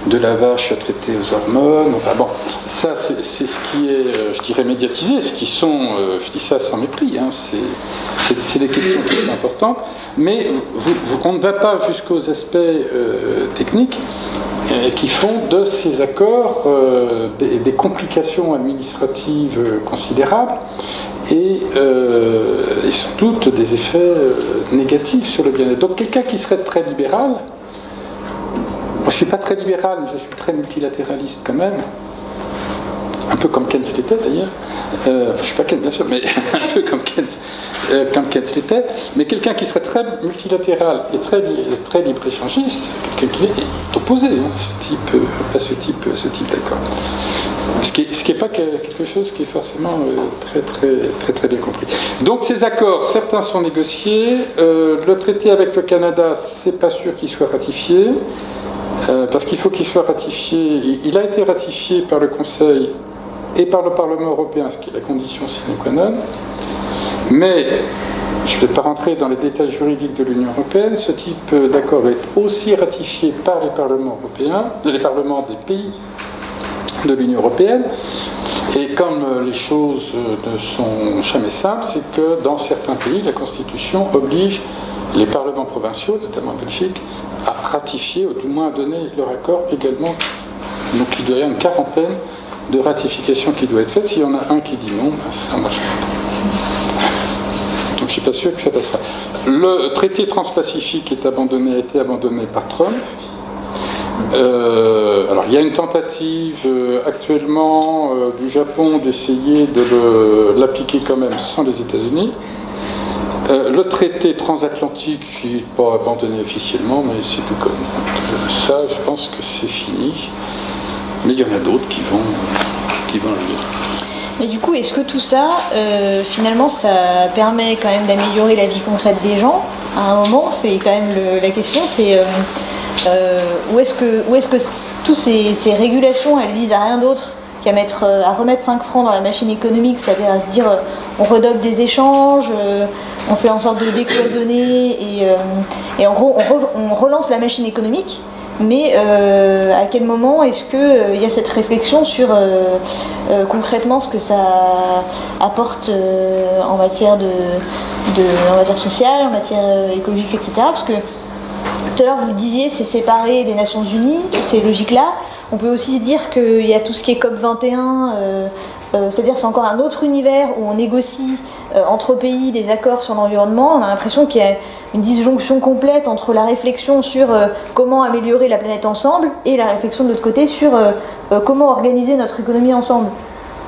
de la vache traitée aux hormones. Enfin bon, ça c'est ce qui est, je dirais, médiatisé, ce qui sont, je dis ça sans mépris, hein, c'est des questions qui sont importantes, mais on ne va pas jusqu'aux aspects techniques qui font de ces accords des complications administratives considérables et sans doute des effets négatifs sur le bien-être. Donc quelqu'un qui serait très libéral, moi je ne suis pas très libéral, mais je suis très multilatéraliste quand même, un peu comme Keynes l'était d'ailleurs, je ne suis pas Keynes bien sûr, mais un peu comme Keynes l'était, mais quelqu'un qui serait très multilatéral et très libre-échangiste, quelqu'un qui est opposé à ce type d'accord. Ce qui n'est pas quelque chose qui est forcément très bien compris. Donc ces accords, certains sont négociés. Le traité avec le Canada, c'est pas sûr qu'il soit ratifié, parce qu'il faut qu'il soit ratifié. Il a été ratifié par le Conseil et par le Parlement européen, ce qui est la condition sine qua non. Mais je ne vais pas rentrer dans les détails juridiques de l'Union européenne. Ce type d'accord est aussi ratifié par les parlements européens, les parlements des pays de l'Union européenne. Et comme les choses ne sont jamais simples, c'est que dans certains pays, la Constitution oblige les parlements provinciaux, notamment en Belgique, à ratifier, ou tout le moins à donner leur accord également. Donc il doit y avoir une quarantaine de ratifications qui doivent être faites. S'il y en a un qui dit non, ça ne marche pas. Donc je ne suis pas sûr que ça passera. Le traité transpacifique a été abandonné par Trump. Alors il y a une tentative actuellement du Japon d'essayer de l'appliquer quand même sans les États-Unis. Le traité transatlantique qui n'est pas abandonné officiellement, mais c'est tout comme. Donc ça, je pense que c'est fini. Mais il y en a d'autres qui vont le dire. Mais du coup, est-ce que tout ça, finalement, ça permet quand même d'améliorer la vie concrète des gens à un moment? C'est quand même la question, c'est où est-ce que toutes ces régulations, elles visent à rien d'autre qu'à à remettre 5 francs dans la machine économique, c'est-à-dire à se dire on redobble des échanges, on fait en sorte de décloisonner et en gros on relance la machine économique. Mais à quel moment est-ce qu'il y a cette réflexion sur concrètement ce que ça apporte en matière en matière sociale, en matière écologique, etc. Parce que tout à l'heure vous disiez c'est séparé des Nations Unies, toutes ces logiques-là. On peut aussi se dire qu'il y a tout ce qui est COP21, c'est-à-dire c'est encore un autre univers où on négocie entre pays des accords sur l'environnement. On a l'impression qu'il y a une disjonction complète entre la réflexion sur comment améliorer la planète ensemble et la réflexion de l'autre côté sur comment organiser notre économie ensemble.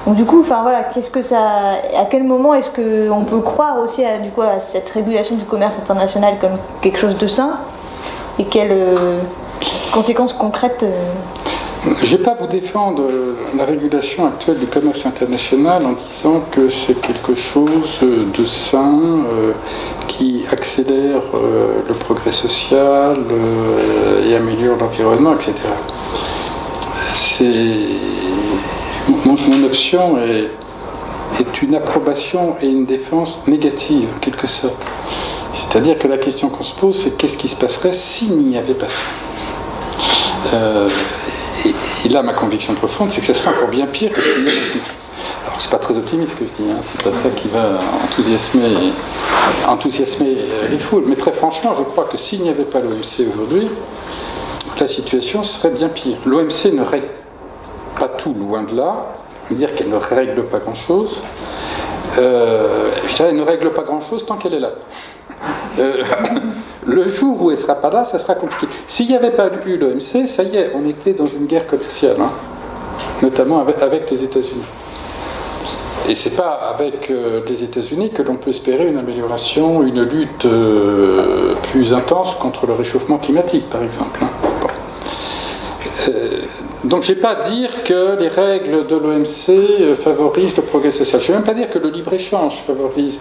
Donc du coup, enfin voilà, à quel moment est-ce qu'on peut croire aussi à cette régulation du commerce international comme quelque chose de sain et quelles conséquences concrètes Je ne vais pas vous défendre la régulation actuelle du commerce international en disant que c'est quelque chose de sain qui accélère le progrès social et améliore l'environnement, etc. Mon option est une approbation et une défense négative, en quelque sorte. C'est-à-dire que la question qu'on se pose, c'est qu'est-ce qui se passerait s'il n'y avait pas ça et là, ma conviction profonde, c'est que ça serait encore bien pire que ce qu'il y a maintenant. Alors, c'est pas très optimiste ce que je dis, hein, c'est pas ça qui va enthousiasmer les foules. Mais très franchement, je crois que s'il n'y avait pas l'OMC aujourd'hui, la situation serait bien pire. L'OMC ne règle pas tout, loin de là. Je veux dire qu'elle ne règle pas grand-chose. Je dirais qu'elle ne règle pas grand-chose tant qu'elle est là. Le jour où elle ne sera pas là, ça sera compliqué. S'il n'y avait pas eu l'OMC, ça y est, on était dans une guerre commerciale, hein, notamment avec les États-Unis. Et ce n'est pas avec les États-Unis que l'on peut espérer une amélioration, une lutte plus intense contre le réchauffement climatique, par exemple. Hein. Bon. Donc je ne vais pas dire que les règles de l'OMC favorisent le progrès social. Je ne vais même pas dire que le libre-échange favorise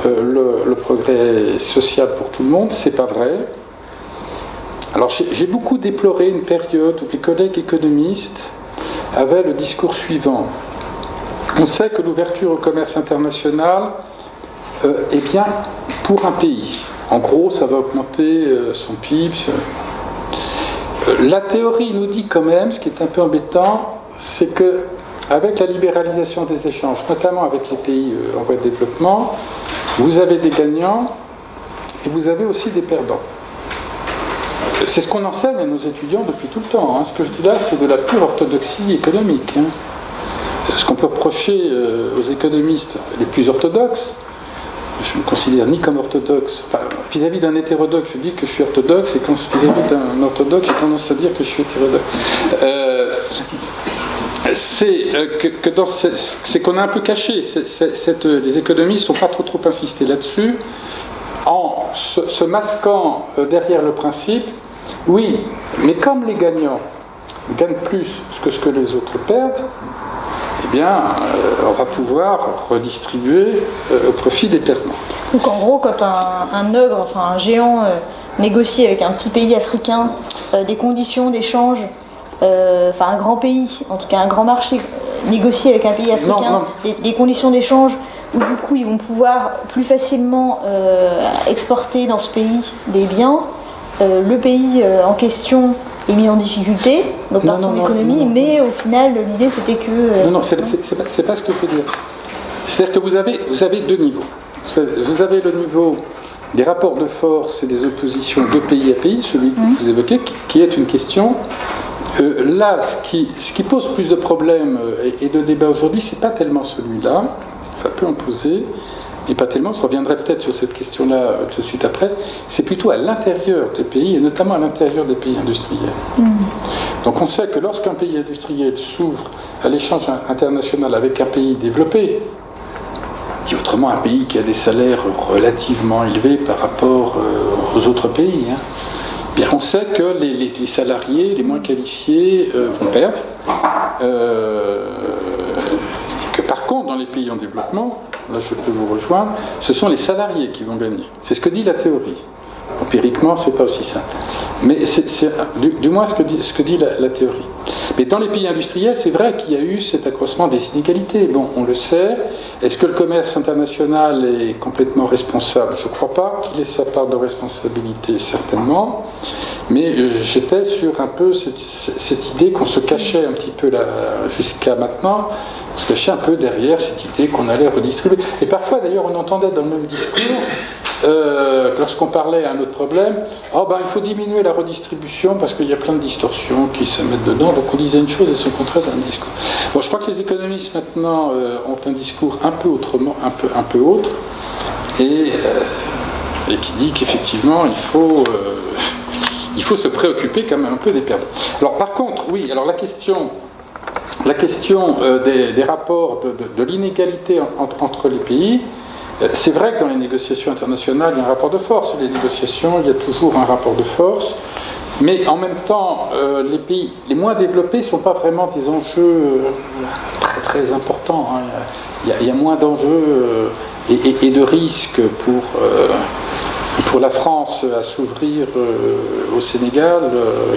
le progrès social pour tout le monde, c'est pas vrai. Alors j'ai beaucoup déploré une période où mes collègues économistes avaient le discours suivant. On sait que l'ouverture au commerce international est bien pour un pays. En gros, ça va augmenter son PIB. La théorie nous dit quand même, ce qui est un peu embêtant, c'est que avec la libéralisation des échanges, notamment avec les pays en voie de développement, vous avez des gagnants et vous avez aussi des perdants. C'est ce qu'on enseigne à nos étudiants depuis tout le temps. Hein. Ce que je dis là, c'est de la pure orthodoxie économique. Hein. Ce qu'on peut reprocher aux économistes les plus orthodoxes, je ne me considère ni comme orthodoxe, enfin, vis-à-vis d'un hétérodoxe, je dis que je suis orthodoxe, et quand vis-à-vis d'un orthodoxe, j'ai tendance à dire que je suis hétérodoxe. C'est qu'on a un peu caché, les économistes n'ont pas trop insisté là-dessus, en se masquant derrière le principe, oui, mais comme les gagnants gagnent plus que ce que les autres perdent, eh bien, on va pouvoir redistribuer au profit des perdants. Donc en gros, quand un ogre, enfin un géant, négocie avec un petit pays africain des conditions d'échange, enfin un grand pays, en tout cas un grand marché, négocie avec un pays africain des conditions d'échange où du coup ils vont pouvoir plus facilement exporter dans ce pays des biens, le pays en question est mis en difficulté par son économie, mais au final l'idée c'était que... Non, c'est pas ce que je veux dire. C'est-à-dire que vous avez deux niveaux. Vous avez le niveau des rapports de force et des oppositions de pays à pays, celui que vous évoquez, qui est une question. Là, ce qui pose plus de problèmes et de débats aujourd'hui, c'est pas tellement celui-là, ça peut en poser, mais pas tellement, je reviendrai peut-être sur cette question-là tout de suite après, c'est plutôt à l'intérieur des pays, et notamment à l'intérieur des pays industriels. Donc on sait que lorsqu'un pays industriel s'ouvre à l'échange international avec un pays développé, dit autrement un pays qui a des salaires relativement élevés par rapport aux autres pays, hein, bien on sait que les salariés les moins qualifiés vont perdre, que par contre dans les pays en développement, là je peux vous rejoindre, ce sont les salariés qui vont gagner. C'est ce que dit la théorie. Empiriquement, c'est pas aussi simple. Mais c'est du moins ce que dit la théorie. Mais dans les pays industriels, c'est vrai qu'il y a eu cet accroissement des inégalités. Bon, on le sait. Est-ce que le commerce international est complètement responsable? Je ne crois pas qu'il ait sa part de responsabilité, certainement. Mais j'étais sur un peu cette idée qu'on se cachait un petit peu là, jusqu'à maintenant, on se cachait un peu derrière cette idée qu'on allait redistribuer. Et parfois, d'ailleurs, on entendait dans le même discours, lorsqu'on parlait à un autre problème, il faut diminuer la redistribution parce qu'il y a plein de distorsions qui se mettent dedans. Donc on disait une chose et son contraire dans le discours. Bon, je crois que les économistes maintenant ont un discours un peu autrement, un peu autre, et qui dit qu'effectivement il faut se préoccuper quand même un peu des perdants. Alors par contre, oui, alors la question des rapports de l'inégalité entre les pays. C'est vrai que dans les négociations internationales, il y a un rapport de force. Les négociations, il y a toujours un rapport de force. Mais en même temps, les pays les moins développés ne sont pas vraiment des enjeux très très importants. Hein. Il y a moins d'enjeux et de risques pour la France à s'ouvrir au Sénégal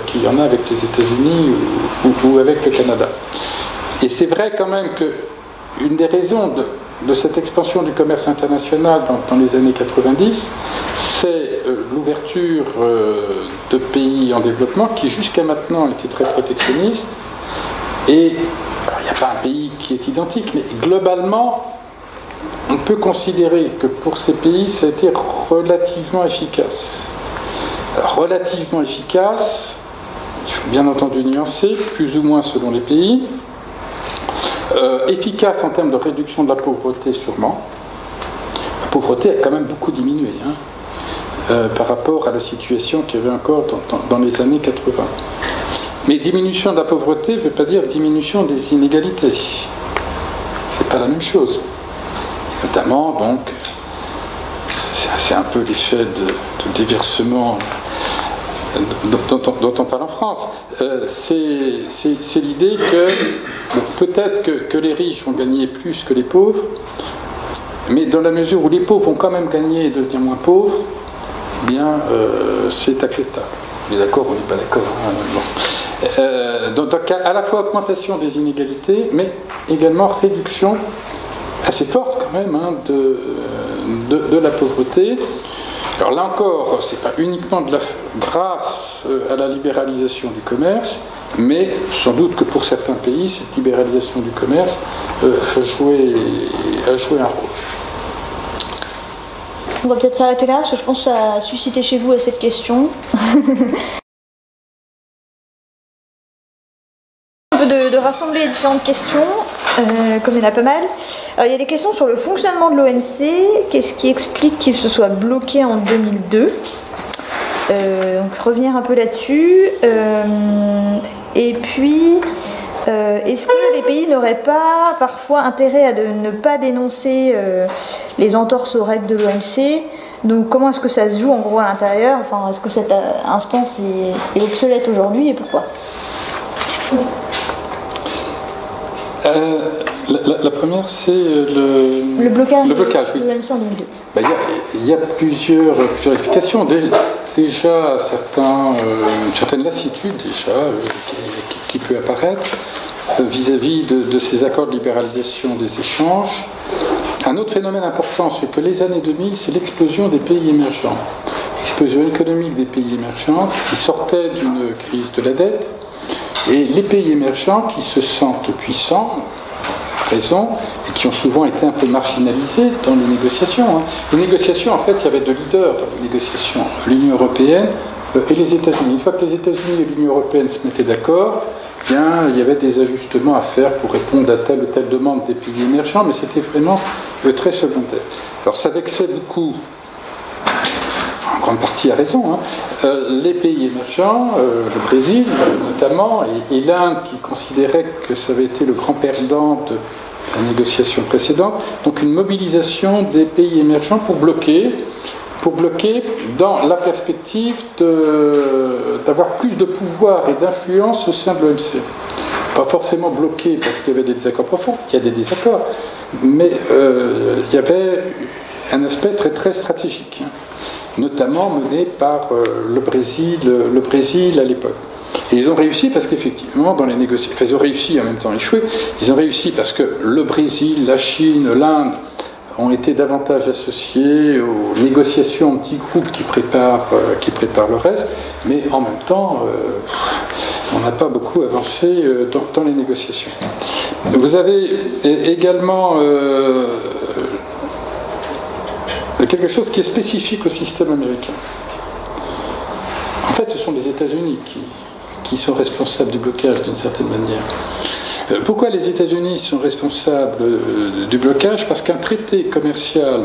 qu'il y en a avec les États-Unis ou avec le Canada. Et c'est vrai quand même qu'une des raisons de cette expansion du commerce international dans les années 90, c'est l'ouverture de pays en développement qui jusqu'à maintenant étaient très protectionnistes. Et il n'y a pas un pays qui est identique, mais globalement, on peut considérer que pour ces pays, ça a été relativement efficace. Relativement efficace, il faut bien entendu nuancer, plus ou moins selon les pays. Efficace en termes de réduction de la pauvreté, sûrement. La pauvreté a quand même beaucoup diminué par rapport à la situation qu'il y avait encore dans les années 80. Mais diminution de la pauvreté ne veut pas dire diminution des inégalités. C'est pas la même chose. Et notamment, donc, c'est un peu l'effet de déversement dont on parle en France. C'est l'idée que peut-être que les riches vont gagner plus que les pauvres, mais dans la mesure où les pauvres vont quand même gagner et devenir moins pauvres, eh bien c'est acceptable. On est d'accord, on n'est pas d'accord. Donc à la fois augmentation des inégalités, mais également réduction assez forte quand même de la pauvreté. Alors là encore, c'est pas uniquement grâce à la libéralisation du commerce, mais sans doute que pour certains pays, cette libéralisation du commerce a joué un rôle. On va peut-être s'arrêter là, parce que je pense que ça a suscité chez vous cette question. Un peu de rassembler les différentes questions, comme il y en a pas mal. Alors, il y a des questions sur le fonctionnement de l'OMC, qu'est-ce qui explique qu'il se soit bloqué en 2002. Donc revenir un peu là-dessus. Et puis, est-ce que les pays n'auraient pas parfois intérêt à ne pas dénoncer les entorses aux règles de l'OMC? Donc comment est-ce que ça se joue en gros à l'intérieur? Enfin, est-ce que cette instance est obsolète aujourd'hui et pourquoi? La première, c'est le blocage, oui. de l'OMC en 2002. Il y a plusieurs explications. Déjà, une certaine lassitude déjà, qui peut apparaître vis-à-vis de ces accords de libéralisation des échanges. Un autre phénomène important, c'est que les années 2000, c'est l'explosion des pays émergents. L'explosion économique des pays émergents qui sortaient d'une crise de la dette, et les pays émergents qui se sentent puissants, raison, et qui ont souvent été un peu marginalisés dans les négociations. Les négociations, en fait, il y avait deux leaders dans les négociations, l'Union européenne et les États-Unis. Une fois que les États-Unis et l'Union européenne se mettaient d'accord, bien, il y avait des ajustements à faire pour répondre à telle ou telle demande des pays émergents, mais c'était vraiment très secondaire. Alors ça vexait beaucoup, en grande partie à raison, les pays émergents, le Brésil notamment, et l'Inde qui considérait que ça avait été le grand perdant de la négociation précédente. Donc une mobilisation des pays émergents pour bloquer dans la perspective d'avoir plus de pouvoir et d'influence au sein de l'OMC. Pas forcément bloquer parce qu'il y avait des désaccords profonds, il y a des désaccords, mais il y avait un aspect très très stratégique, notamment mené par le Brésil à l'époque. Et ils ont réussi parce qu'effectivement, dans les négociations, enfin, ils ont réussi en même temps échoué, ils ont réussi parce que le Brésil, la Chine, l'Inde ont été davantage associés aux négociations en petits groupes qui préparent le reste, mais en même temps, on n'a pas beaucoup avancé dans les négociations. Vous avez également quelque chose qui est spécifique au système américain. En fait, ce sont les États-Unis qui sont responsables du blocage d'une certaine manière. Pourquoi les États-Unis sont responsables du blocage? Parce qu'un traité commercial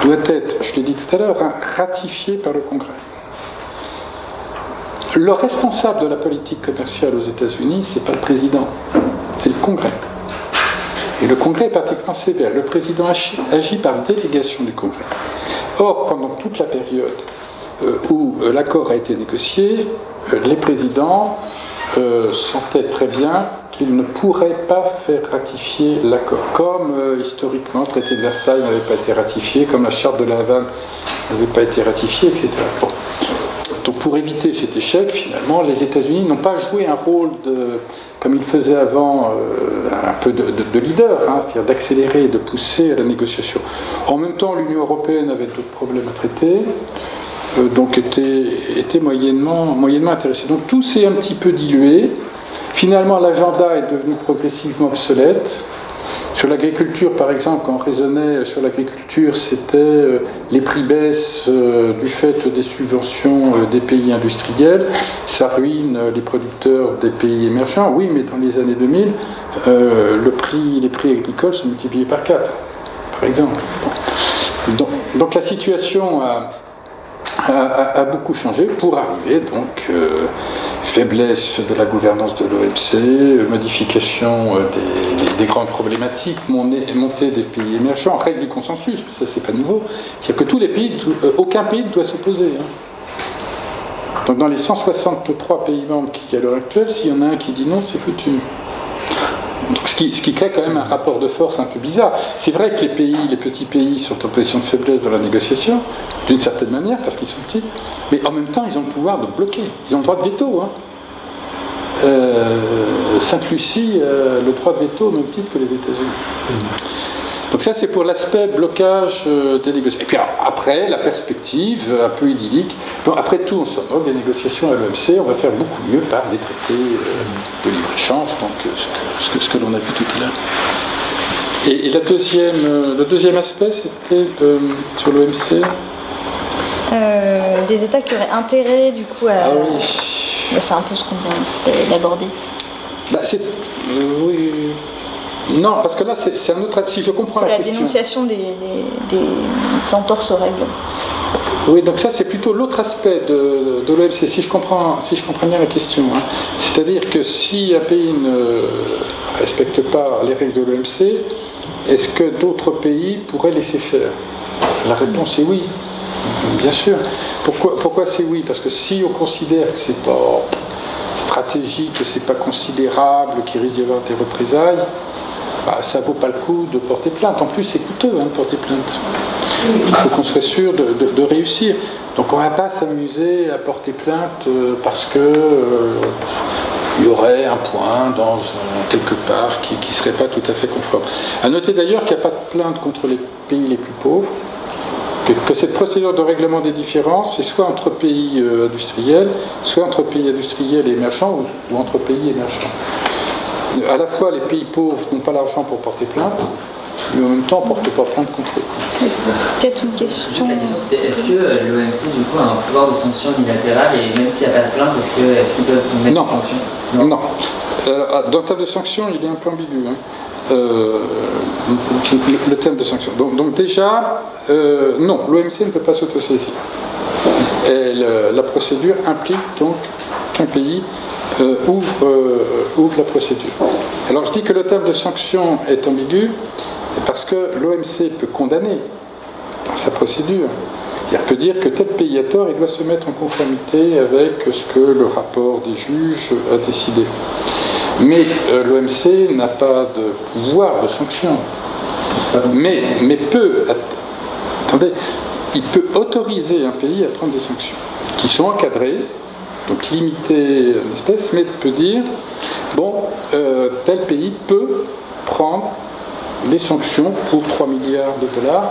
doit être, je l'ai dit tout à l'heure, ratifié par le Congrès. Le responsable de la politique commerciale aux États-Unis, ce n'est pas le président, c'est le Congrès. Et le Congrès est particulièrement sévère. Le président agit par délégation du Congrès. Or, pendant toute la période où l'accord a été négocié, les présidents sentaient très bien qu'ils ne pourraient pas faire ratifier l'accord. Comme historiquement, le traité de Versailles n'avait pas été ratifié, comme la charte de La Havane n'avait pas été ratifiée, etc. Bon. Donc pour éviter cet échec, finalement, les États-Unis n'ont pas joué un rôle, comme ils faisaient avant, un peu de leader, c'est-à-dire d'accélérer et de pousser à la négociation. En même temps, l'Union européenne avait d'autres problèmes à traiter, donc était moyennement intéressée. Donc tout s'est un petit peu dilué. Finalement, l'agenda est devenu progressivement obsolète. Sur l'agriculture, par exemple, quand on raisonnait sur l'agriculture, c'était les prix baissent du fait des subventions des pays industriels, ça ruine les producteurs des pays émergents. Oui, mais dans les années 2000, les prix agricoles sont multipliés par 4, par exemple. Donc la situation a beaucoup changé pour arriver, donc, faiblesse de la gouvernance de l'OMC, modification des grandes problématiques, montée des pays émergents, règle du consensus, ça c'est pas nouveau, c'est-à-dire que tous les pays, aucun pays ne doit s'opposer. Donc dans les 163 pays membres qu'il y a à l'heure actuelle, s'il y en a un qui dit non, c'est foutu. Donc, ce qui crée quand même un rapport de force un peu bizarre. C'est vrai que les petits pays sont en position de faiblesse dans la négociation, d'une certaine manière, parce qu'ils sont petits, mais en même temps, ils ont le pouvoir de bloquer. Ils ont le droit de veto. Sainte-Lucie, le droit de veto au même titre que les États-Unis. Donc ça, c'est pour l'aspect blocage des négociations. Et puis après, la perspective un peu idyllique. Bon, après tout, on se moque des négociations à l'OMC, on va faire beaucoup mieux par des traités de libre-échange, donc ce que l'on a vu tout à l'heure. Et le deuxième aspect, c'était sur l'OMC des États qui auraient intérêt, du coup, à la... Ah oui. C'est un peu ce qu'on vient aussi d'aborder. Bah, oui. Non, parce que là, c'est un autre... Si je comprends la question... C'est la dénonciation des entorses aux règles. Oui, donc ça, c'est plutôt l'autre aspect de l'OMC, si je comprends bien la question. Hein. C'est-à-dire que si un pays ne respecte pas les règles de l'OMC, est-ce que d'autres pays pourraient laisser faire? La réponse est oui, bien sûr. Pourquoi c'est oui? Parce que si on considère que c'est pas stratégique, que c'est pas considérable, qu'il risque d'y avoir des représailles, bah, ça vaut pas le coup de porter plainte. En plus, c'est coûteux de porter plainte. Il faut qu'on soit sûr de réussir. Donc on ne va pas s'amuser à porter plainte parce que il y aurait un point quelque part qui ne serait pas tout à fait conforme. À noter d'ailleurs qu'il n'y a pas de plainte contre les pays les plus pauvres, que cette procédure de règlement des différences, c'est soit entre pays industriels, soit entre pays industriels et émergents, ou entre pays émergents. À la fois, les pays pauvres n'ont pas l'argent pour porter plainte, mais en même temps, on ne porte pas plainte contre eux. Peut-être une question. Juste la question, c'était est-ce que l'OMC, du coup, a un pouvoir de sanction unilatérale, et même s'il n'y a pas de plainte, est-ce qu'ils peuvent mettre des sanctions? Non. Dans le terme de sanction, il est un peu ambigu. Hein. Le terme de sanction. Donc déjà, non, l'OMC ne peut pas s'autosaisir. La procédure implique donc qu'un pays ouvre la procédure. Alors je dis que le terme de sanction est ambigu parce que l'OMC peut condamner dans sa procédure. Il peut dire que tel pays a tort et doit se mettre en conformité avec ce que le rapport des juges a décidé. Mais l'OMC n'a pas de pouvoir de sanction. Mais peut, attendez, il peut autoriser un pays à prendre des sanctions qui sont encadrées, donc limitées en espèces, mais peut dire, bon, tel pays peut prendre des sanctions pour 3 milliards de dollars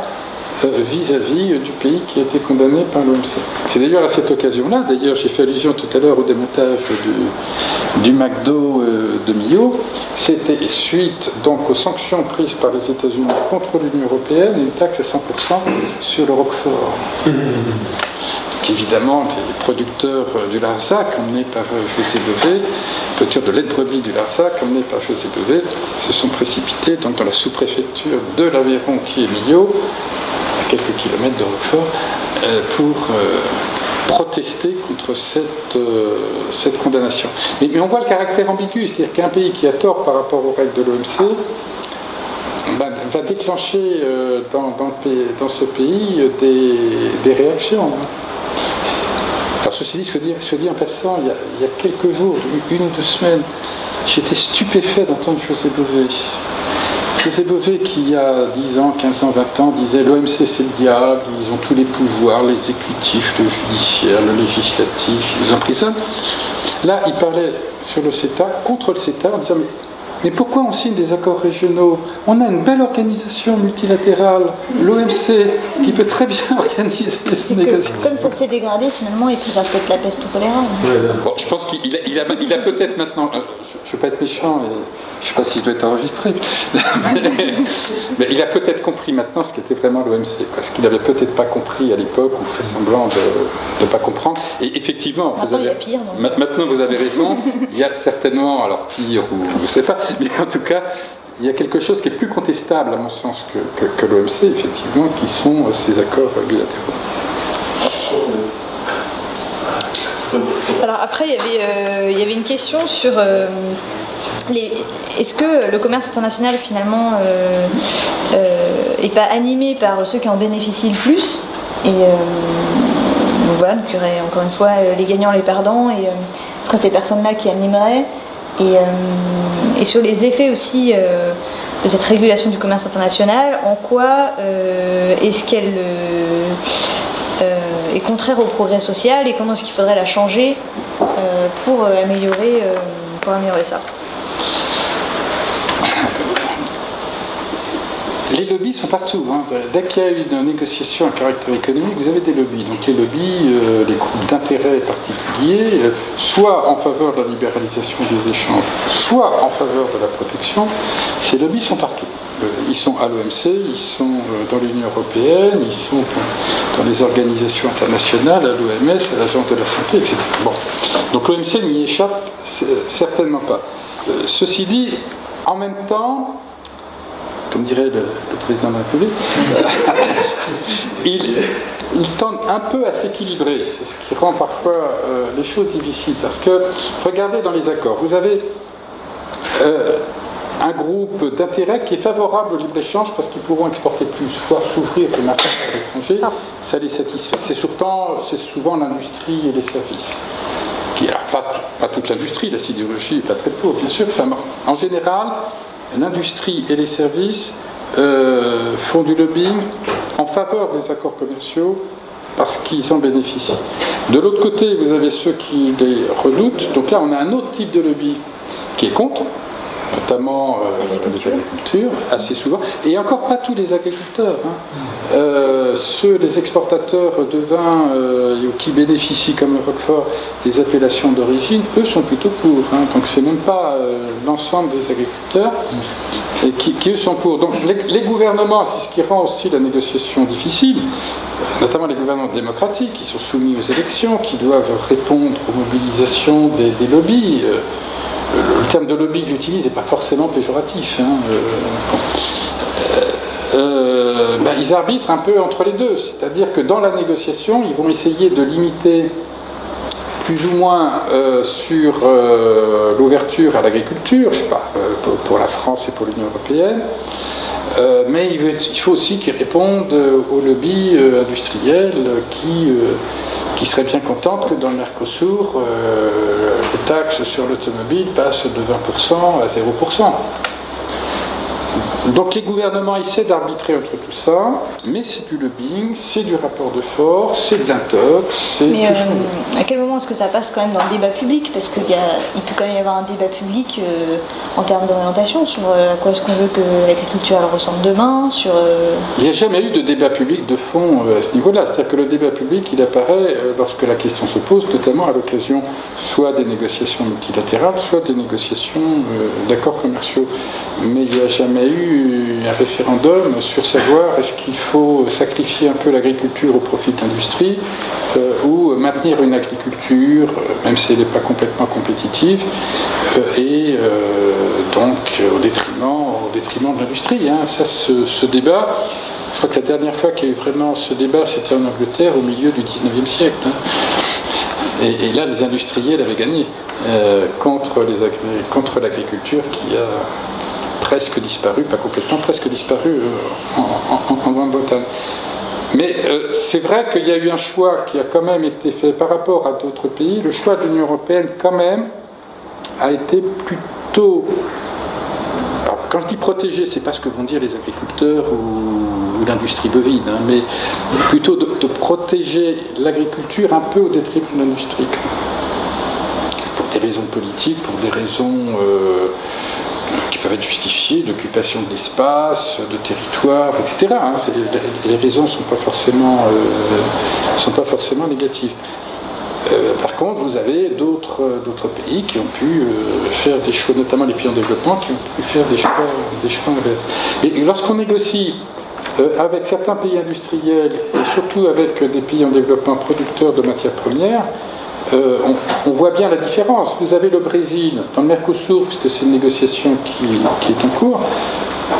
vis-à-vis du pays qui a été condamné par l'OMC. C'est d'ailleurs à cette occasion-là, d'ailleurs j'ai fait allusion tout à l'heure au démontage du McDo de Millau, c'était suite donc aux sanctions prises par les États-Unis contre l'Union européenne et une taxe à 100% sur le Roquefort. Donc évidemment, les producteurs du Larzac, emmenés par José Bové, producteurs de lait de brebis du Larzac, emmenés par José Bové, se sont précipités donc dans la sous-préfecture de l'Aveyron qui est Millau, à quelques kilomètres de Roquefort, pour protester contre cette condamnation. Mais on voit le caractère ambigu, c'est-à-dire qu'un pays qui a tort par rapport aux règles de l'OMC va déclencher dans ce pays des réactions. Alors ceci dit, soit dit en passant, il y a quelques jours, une ou deux semaines, j'étais stupéfait d'entendre José Bové. José Bové, qui il y a 10 ans, 15 ans, 20 ans, disait l'OMC c'est le diable, ils ont tous les pouvoirs, l'exécutif, le judiciaire, le législatif, ils nous emprisonnent. Là, il parlait sur le CETA, contre le CETA, en disant mais pourquoi on signe des accords régionaux? On a une belle organisation multilatérale, l'OMC, qui peut très bien organiser ces négociations. Comme ça s'est dégradé, finalement, il préfère peut-être la peste au choléra. Bon, je pense qu'il a peut-être maintenant, je ne veux pas être méchant, et je ne sais pas s'il doit être enregistré, mais il a peut-être compris maintenant ce qu'était vraiment l'OMC, parce qu'il n'avait peut-être pas compris à l'époque, ou fait semblant de ne pas comprendre. Et effectivement, maintenant, il y a pire, maintenant vous avez raison, il y a certainement, alors pire, ou je ne sais pas, mais en tout cas, il y a quelque chose qui est plus contestable, à mon sens, que l'OMC, effectivement, qui sont ces accords bilatéraux. Alors après, il y avait une question sur est-ce que le commerce international, finalement, n'est pas animé par ceux qui en bénéficient le plus? Et donc voilà, donc il y aurait encore une fois les gagnants, les perdants, et ce seraient ces personnes-là qui animeraient. Et sur les effets aussi de cette régulation du commerce international, en quoi est-ce qu'elle est contraire au progrès social et comment est-ce qu'il faudrait la changer pour améliorer ça? Les lobbies sont partout. Hein. Dès qu'il y a une négociation à caractère économique, vous avez des lobbies. Donc les lobbies, les groupes d'intérêt particuliers, soit en faveur de la libéralisation des échanges, soit en faveur de la protection, ces lobbies sont partout. Ils sont à l'OMC, ils sont dans l'Union européenne, ils sont dans les organisations internationales, à l'OMS, à l'Agence de la santé, etc. Bon. Donc l'OMC n'y échappe certainement pas. Ceci dit, en même temps, comme dirait le président de la République, il tend un peu à s'équilibrer. C'est ce qui rend parfois les choses difficiles. Parce que, regardez dans les accords, vous avez un groupe d'intérêt qui est favorable au libre-échange parce qu'ils pourront exporter plus, voire s'ouvrir le marché à l'étranger, ça les satisfait. C'est souvent l'industrie et les services. Alors, pas toute l'industrie, la sidérurgie n'est pas très pauvre, bien sûr. Enfin, en général, l'industrie et les services font du lobbying en faveur des accords commerciaux parce qu'ils en bénéficient. De l'autre côté, vous avez ceux qui les redoutent. Donc là, on a un autre type de lobby qui est contre, notamment les agricultures, assez souvent, et encore pas tous les agriculteurs. Hein. Les exportateurs de vin qui bénéficient, comme le Roquefort, des appellations d'origine, eux sont plutôt pour. Hein. Donc c'est même pas l'ensemble des agriculteurs qui eux sont pour. Donc les gouvernements, c'est ce qui rend aussi la négociation difficile, notamment les gouvernements démocratiques qui sont soumis aux élections, qui doivent répondre aux mobilisations des lobbies. Le terme de lobby que j'utilise n'est pas forcément péjoratif. Hein. Ils arbitrent un peu entre les deux. C'est-à-dire que dans la négociation, ils vont essayer de limiter plus ou moins sur l'ouverture à l'agriculture, je sais pas, pour la France et pour l'Union européenne. Mais il faut aussi qu'ils répondent aux lobbies industriels qui seraient bien contentes que dans le Mercosur, les taxes sur l'automobile passent de 20% à 0%. Donc les gouvernements essaient d'arbitrer entre tout ça, mais c'est du lobbying, c'est du rapport de force, c'est de l'intox, c'est tout ce qu'on veut. À quel moment est-ce que ça passe quand même dans le débat public? Parce qu'il peut quand même y avoir un débat public en termes d'orientation sur à quoi est-ce qu'on veut que l'agriculture ressemble demain, sur... Il n'y a jamais eu de débat public de fond à ce niveau-là. C'est-à-dire que le débat public, il apparaît lorsque la question se pose, notamment à l'occasion soit des négociations multilatérales, soit des négociations d'accords commerciaux. Mais il n'y a jamais eu un référendum sur savoir est-ce qu'il faut sacrifier un peu l'agriculture au profit de l'industrie ou maintenir une agriculture, même si elle n'est pas complètement compétitive, et donc au détriment de l'industrie. Hein. Ça, ce débat, je crois que la dernière fois qu'il y a eu vraiment ce débat, c'était en Angleterre au milieu du 19e siècle. Hein. Et là, les industriels avaient gagné contre l'agriculture qui a presque disparu, pas complètement, presque disparu en Grande-Bretagne. Mais c'est vrai qu'il y a eu un choix qui a quand même été fait par rapport à d'autres pays. Le choix de l'Union européenne, quand même, a été plutôt... Alors, quand je dis protéger, c'est pas ce que vont dire les agriculteurs ou l'industrie bovine, hein, mais plutôt de protéger l'agriculture un peu au détriment de l'industrie. Pour des raisons politiques, pour des raisons... qui peuvent être justifiées, d'occupation de l'espace, de territoire, etc. Hein. Les raisons ne sont pas forcément négatives. Par contre, vous avez d'autres pays qui ont pu faire des choix, notamment les pays en développement, qui ont pu faire des choix inverses. Et lorsqu'on négocie avec certains pays industriels, et surtout avec des pays en développement producteurs de matières premières, on voit bien la différence. Vous avez le Brésil, dans le Mercosur, puisque c'est une négociation qui est en cours,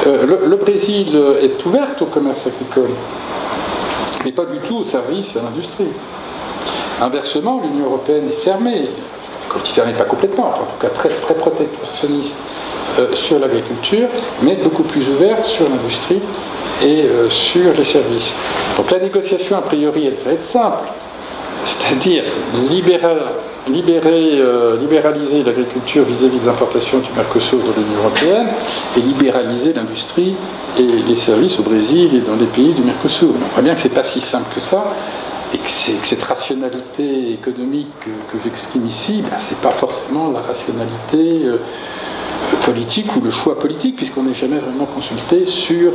le Brésil est ouvert au commerce agricole, mais pas du tout au service et à l'industrie. Inversement, l'Union européenne est fermée, quand je dis fermée, pas complètement, en tout cas très, très protectionniste sur l'agriculture, mais beaucoup plus ouverte sur l'industrie et sur les services. Donc la négociation, a priori, elle devrait être simple. C'est-à-dire libéraliser l'agriculture vis-à-vis des importations du Mercosur de l'Union européenne et libéraliser l'industrie et les services au Brésil et dans les pays du Mercosur. On voit bien que ce n'est pas si simple que ça et que cette rationalité économique que j'exprime ici, ce n'est pas forcément la rationalité politique ou le choix politique, puisqu'on n'est jamais vraiment consulté sur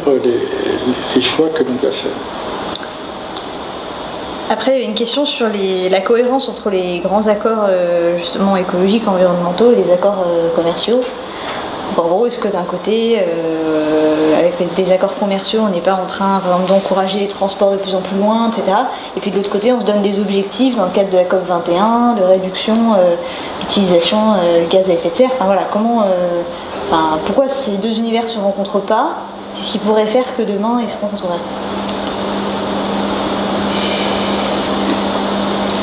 les choix que l'on doit faire. Après, une question sur la cohérence entre les grands accords justement écologiques, environnementaux et les accords commerciaux. Donc, en gros, est-ce que d'un côté, avec des accords commerciaux, on n'est pas en train d'encourager les transports de plus en plus loin, etc. Et puis de l'autre côté, on se donne des objectifs dans le cadre de la COP21, de réduction d'utilisation de gaz à effet de serre. Enfin voilà, pourquoi ces deux univers ne se rencontrent pas? Qu'est-ce qui pourrait faire que demain ils se rencontreraient?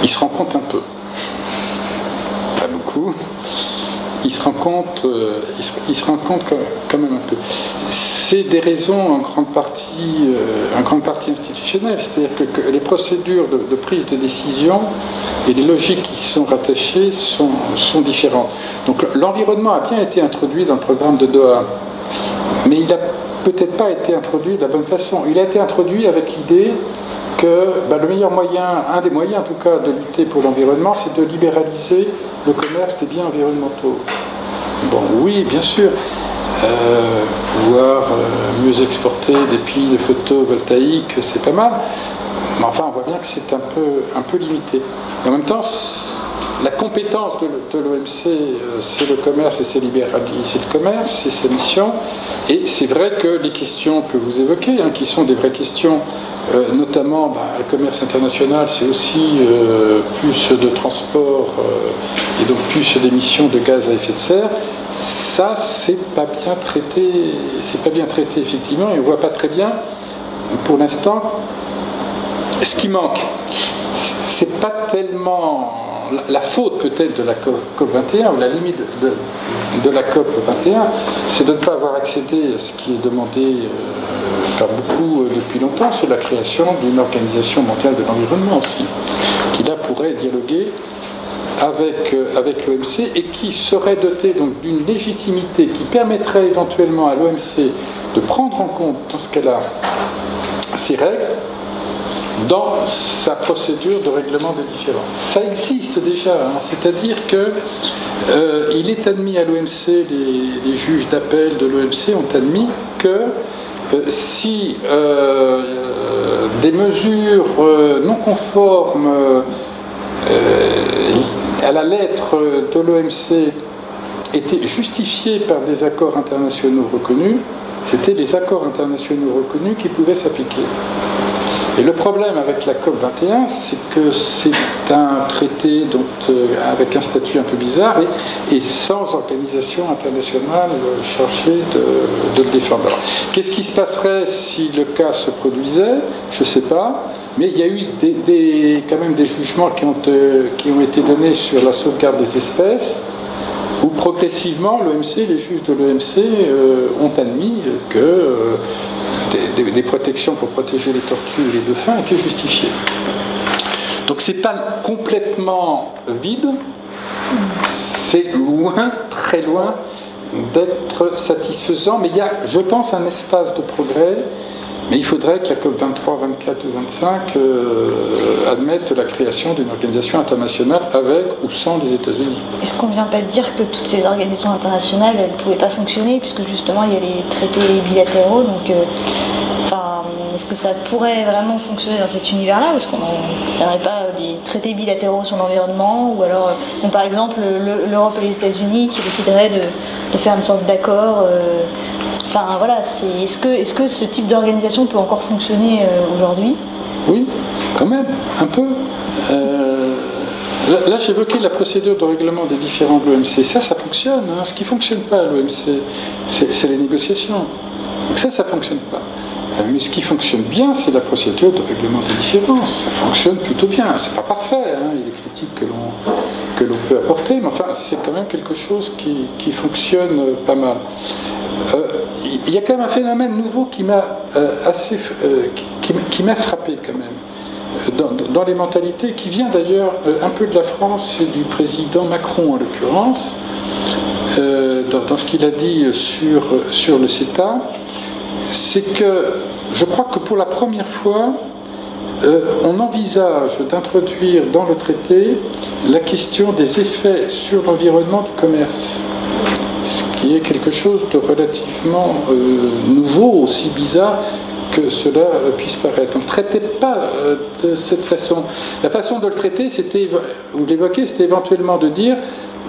Ils se rencontrent un peu. Pas beaucoup. Ils se rencontrent quand même un peu. C'est des raisons en grande partie institutionnelles, c'est-à-dire que les procédures de prise de décision et les logiques qui sont rattachées sont différentes. Donc l'environnement a bien été introduit dans le programme de Doha, mais il n'a peut-être pas été introduit de la bonne façon. Il a été introduit avec l'idée que le meilleur moyen, un des moyens en tout cas de lutter pour l'environnement, c'est de libéraliser le commerce des biens environnementaux. Bon, oui, bien sûr, pouvoir mieux exporter des piles photovoltaïques, c'est pas mal, mais enfin on voit bien que c'est un peu limité. Et en même temps, la compétence de l'OMC, c'est le commerce et c'est libéraliser le commerce, c'est sa mission. Et c'est vrai que les questions que vous évoquez, qui sont des vraies questions, notamment le commerce international, c'est aussi plus de transport et donc plus d'émissions de gaz à effet de serre. Ça, c'est pas bien traité effectivement, et on voit pas très bien pour l'instant ce qui manque. C'est pas tellement la faute peut-être de la COP21, ou la limite de la COP21, c'est de ne pas avoir accédé à ce qui est demandé par beaucoup depuis longtemps, c'est la création d'une organisation mondiale de l'environnement aussi, qui là pourrait dialoguer avec l'OMC et qui serait dotée donc d'une légitimité qui permettrait éventuellement à l'OMC de prendre en compte dans ce cas-là ces règles dans sa procédure de règlement des différends. Ça existe déjà, c'est-à-dire qu'il est admis à l'OMC, les juges d'appel de l'OMC ont admis que si des mesures non conformes à la lettre de l'OMC étaient justifiées par des accords internationaux reconnus, c'était les accords internationaux reconnus qui pouvaient s'appliquer. Et le problème avec la COP21, c'est que c'est un traité avec un statut un peu bizarre et sans organisation internationale chargée de le défendre. Qu'est-ce qui se passerait si le cas se produisait? Je ne sais pas, mais il y a eu quand même des jugements qui ont été donnés sur la sauvegarde des espèces, où progressivement les juges de l'OMC ont admis que des protections pour protéger les tortues et les dauphins étaient justifiées. Donc c'est pas complètement vide, c'est loin, très loin d'être satisfaisant, mais il y a, je pense, un espace de progrès, mais il faudrait que la COP 23, 24 ou 25 admette la création d'une organisation internationale avec ou sans les États-Unis. Est-ce qu'on ne vient pas de dire que toutes ces organisations internationales elles ne pouvaient pas fonctionner, puisque justement il y a les traités bilatéraux, donc est-ce que ça pourrait vraiment fonctionner dans cet univers-là, ou est-ce qu'on ne viendrait pas des traités bilatéraux sur l'environnement, ou alors par exemple l'Europe et les États-Unis qui décideraient de faire une sorte d'accord est-ce que ce type d'organisation peut encore fonctionner aujourd'hui? Oui, quand même, un peu. Là, j'évoquais la procédure de règlement des différends de l'OMC. Ça fonctionne. Ce qui ne fonctionne pas à l'OMC, c'est les négociations. Donc ça ne fonctionne pas. Mais ce qui fonctionne bien, c'est la procédure de règlement des différends. Ça fonctionne plutôt bien. C'est pas parfait. Il y a des critiques que l'on peut apporter, mais enfin, c'est quand même quelque chose qui fonctionne pas mal. Il y a quand même un phénomène nouveau qui m'a frappé quand même dans les mentalités, qui vient d'ailleurs un peu de la France et du président Macron en l'occurrence, dans ce qu'il a dit sur le CETA, c'est que je crois que pour la première fois on envisage d'introduire dans le traité la question des effets sur l'environnement du commerce, ce qui voyez, quelque chose de relativement nouveau, aussi bizarre que cela puisse paraître. On ne traitait pas de cette façon. La façon de le traiter, c'était, vous l'évoquez, c'était éventuellement de dire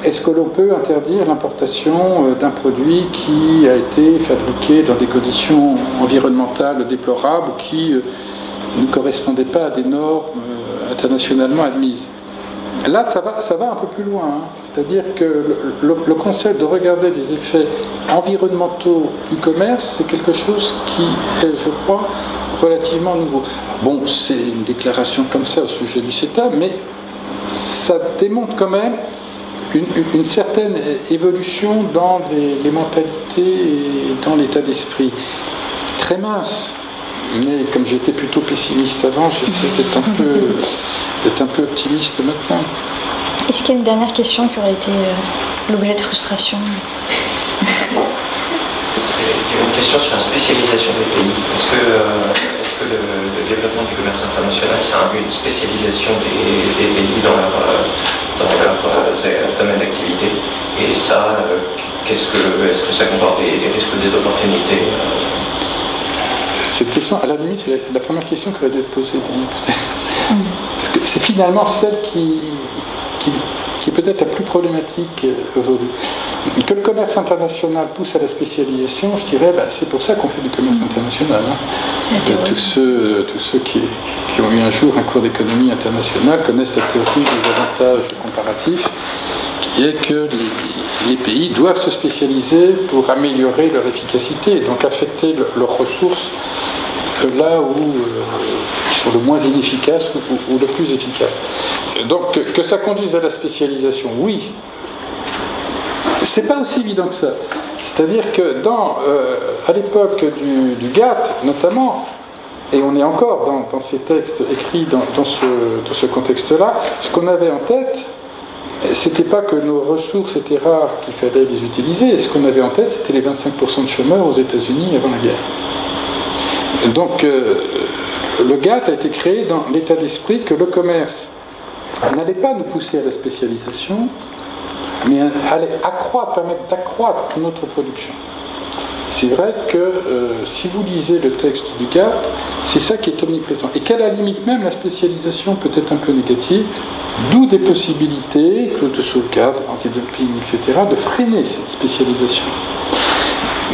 est-ce que l'on peut interdire l'importation d'un produit qui a été fabriqué dans des conditions environnementales déplorables ou qui ne correspondaient pas à des normes internationalement admises. Là, ça va un peu plus loin. Hein. C'est-à-dire que le concept de regarder les effets environnementaux du commerce, c'est quelque chose qui est, je crois, relativement nouveau. Bon, c'est une déclaration comme ça au sujet du CETA, mais ça démontre quand même une certaine évolution dans les mentalités et dans l'état d'esprit. Très mince, mais comme j'étais plutôt pessimiste avant, j'essaie d'être un peu optimiste maintenant. Est-ce qu'il y a une dernière question qui aurait été l'objet de frustration? Il y a une question sur la spécialisation des pays. Est-ce que le développement du commerce international, c'est un but de spécialisation des pays dans leur domaine d'activité? Et ça, est-ce que ça comporte des risques ou des opportunités? Cette question, à la limite, c'est la première question qui va être posée, peut-être. Parce que c'est finalement celle qui est peut-être la plus problématique aujourd'hui. Que le commerce international pousse à la spécialisation, je dirais, c'est pour ça qu'on fait du commerce international. Hein. Tous ceux qui ont eu un jour un cours d'économie internationale connaissent la théorie des avantages comparatifs, qui est que les pays doivent se spécialiser pour améliorer leur efficacité et donc affecter leurs ressources là où ils sont le moins inefficaces ou le plus efficaces. Donc que ça conduise à la spécialisation, oui. C'est pas aussi évident que ça. C'est-à-dire que à l'époque du GATT, notamment, et on est encore dans ces textes écrits dans ce contexte-là, ce qu'on avait en tête, c'était pas que nos ressources étaient rares qu'il fallait les utiliser, ce qu'on avait en tête, c'était les 25% de chômeurs aux États-Unis avant la guerre. Donc, le GATT a été créé dans l'état d'esprit que le commerce n'allait pas nous pousser à la spécialisation, mais allait permettre d'accroître notre production. C'est vrai que si vous lisez le texte du GATT, c'est ça qui est omniprésent. Et qu'à la limite, même la spécialisation peut être un peu négative, d'où des possibilités, clause de sauvegarde, anti-dumping, etc., de freiner cette spécialisation.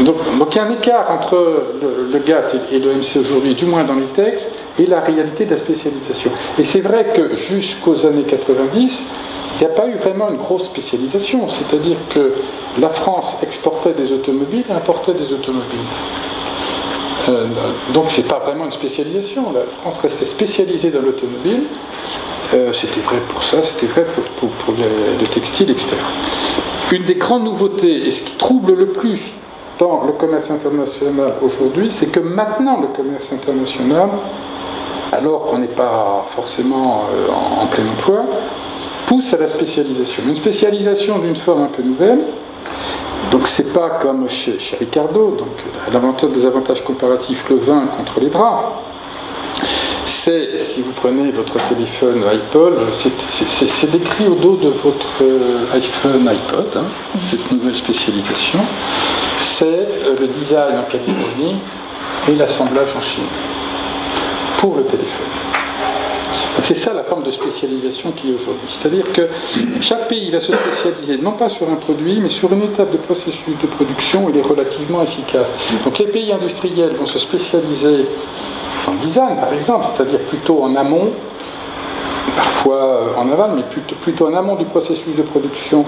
Donc il y a un écart entre le GATT et l'OMC aujourd'hui, du moins dans les textes, et la réalité de la spécialisation. Et c'est vrai que jusqu'aux années 90, il n'y a pas eu vraiment une grosse spécialisation, c'est-à-dire que la France exportait des automobiles et importait des automobiles. Donc c'est pas vraiment une spécialisation, la France restait spécialisée dans l'automobile, c'était vrai pour ça, c'était vrai pour le textile, etc. Une des grandes nouveautés, et ce qui trouble le plus dans le commerce international aujourd'hui, c'est que maintenant le commerce international, alors qu'on n'est pas forcément en plein emploi, pousse à la spécialisation. Une spécialisation d'une forme un peu nouvelle. Donc c'est pas comme chez Ricardo, donc l'avantage des avantages comparatifs, le vin contre les draps. C'est, si vous prenez votre téléphone iPod, c'est décrit au dos de votre iPhone, iPod, hein, cette nouvelle spécialisation. C'est le design en Californie et l'assemblage en Chine pour le téléphone. C'est ça la forme de spécialisation qui est aujourd'hui. C'est-à-dire que chaque pays va se spécialiser non pas sur un produit, mais sur une étape de processus de production où il est relativement efficace. Donc les pays industriels vont se spécialiser en design, par exemple, c'est-à-dire plutôt en amont, parfois en aval, mais plutôt en amont du processus de production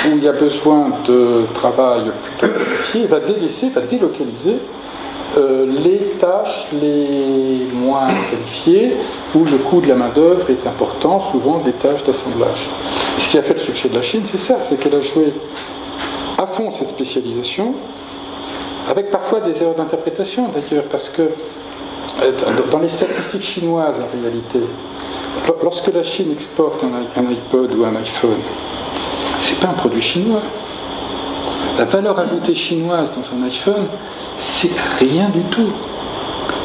où il y a besoin de travail plutôt qualifié, va délocaliser les tâches les moins qualifiées, où le coût de la main-d'œuvre est important, souvent des tâches d'assemblage. Et ce qui a fait le succès de la Chine, c'est ça, c'est qu'elle a joué à fond cette spécialisation, avec parfois des erreurs d'interprétation d'ailleurs, parce que dans les statistiques chinoises en réalité, lorsque la Chine exporte un iPod ou un iPhone, c'est pas un produit chinois. La valeur ajoutée chinoise dans un iPhone, c'est rien du tout.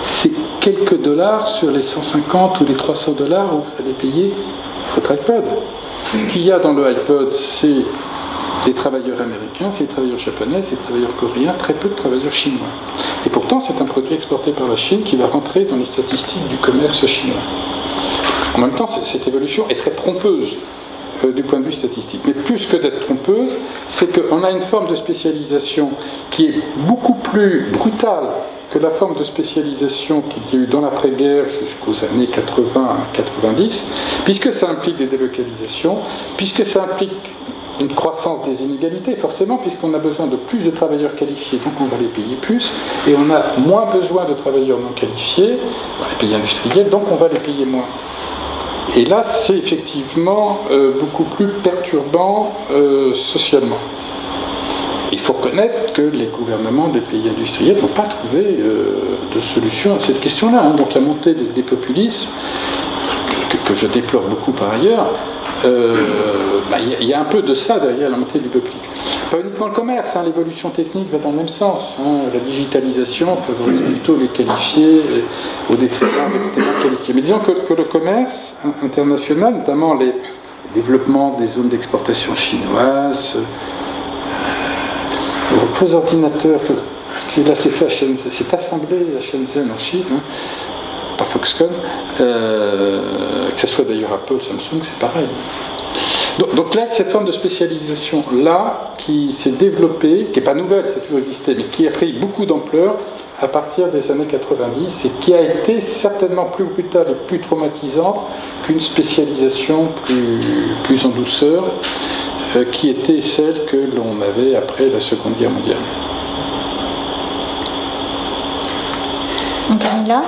C'est quelques dollars sur les 150 ou les 300 dollars où vous allez payer votre iPod. Ce qu'il y a dans le iPod, c'est Les travailleurs américains, c'est les travailleurs japonais, c'est les travailleurs coréens, très peu de travailleurs chinois. Et pourtant, c'est un produit exporté par la Chine qui va rentrer dans les statistiques du commerce chinois. En même temps, cette évolution est très trompeuse du point de vue statistique. Mais plus que d'être trompeuse, c'est qu'on a une forme de spécialisation qui est beaucoup plus brutale que la forme de spécialisation qu'il y a eu dans l'après-guerre jusqu'aux années 80-90, puisque ça implique des délocalisations, puisque ça implique une croissance des inégalités, forcément, puisqu'on a besoin de plus de travailleurs qualifiés, donc on va les payer plus, et on a moins besoin de travailleurs non qualifiés dans les pays industriels, donc on va les payer moins. Et là, c'est effectivement beaucoup plus perturbant socialement. Il faut reconnaître que les gouvernements des pays industriels n'ont pas trouvé de solution à cette question-là. Donc la montée des populismes, que je déplore beaucoup par ailleurs, y a un peu de ça derrière la montée du populisme. Pas uniquement le commerce, l'évolution technique va dans le même sens. La digitalisation favorise plutôt les qualifiés au détriment des non qualifiés. Mais disons que le commerce international, notamment les développements des zones d'exportation chinoises, vos ordinateurs, là c'est fait à Shenzhen, c'est assemblé à Shenzhen en Chine, par Foxconn, que ce soit d'ailleurs Apple, Samsung, c'est pareil. Donc là, cette forme de spécialisation-là, qui s'est développée, qui n'est pas nouvelle, ça a toujours existé, mais qui a pris beaucoup d'ampleur à partir des années 90 et qui a été certainement plus brutale et plus traumatisante qu'une spécialisation plus en douceur, qui était celle que l'on avait après la Seconde Guerre mondiale. On termine là ?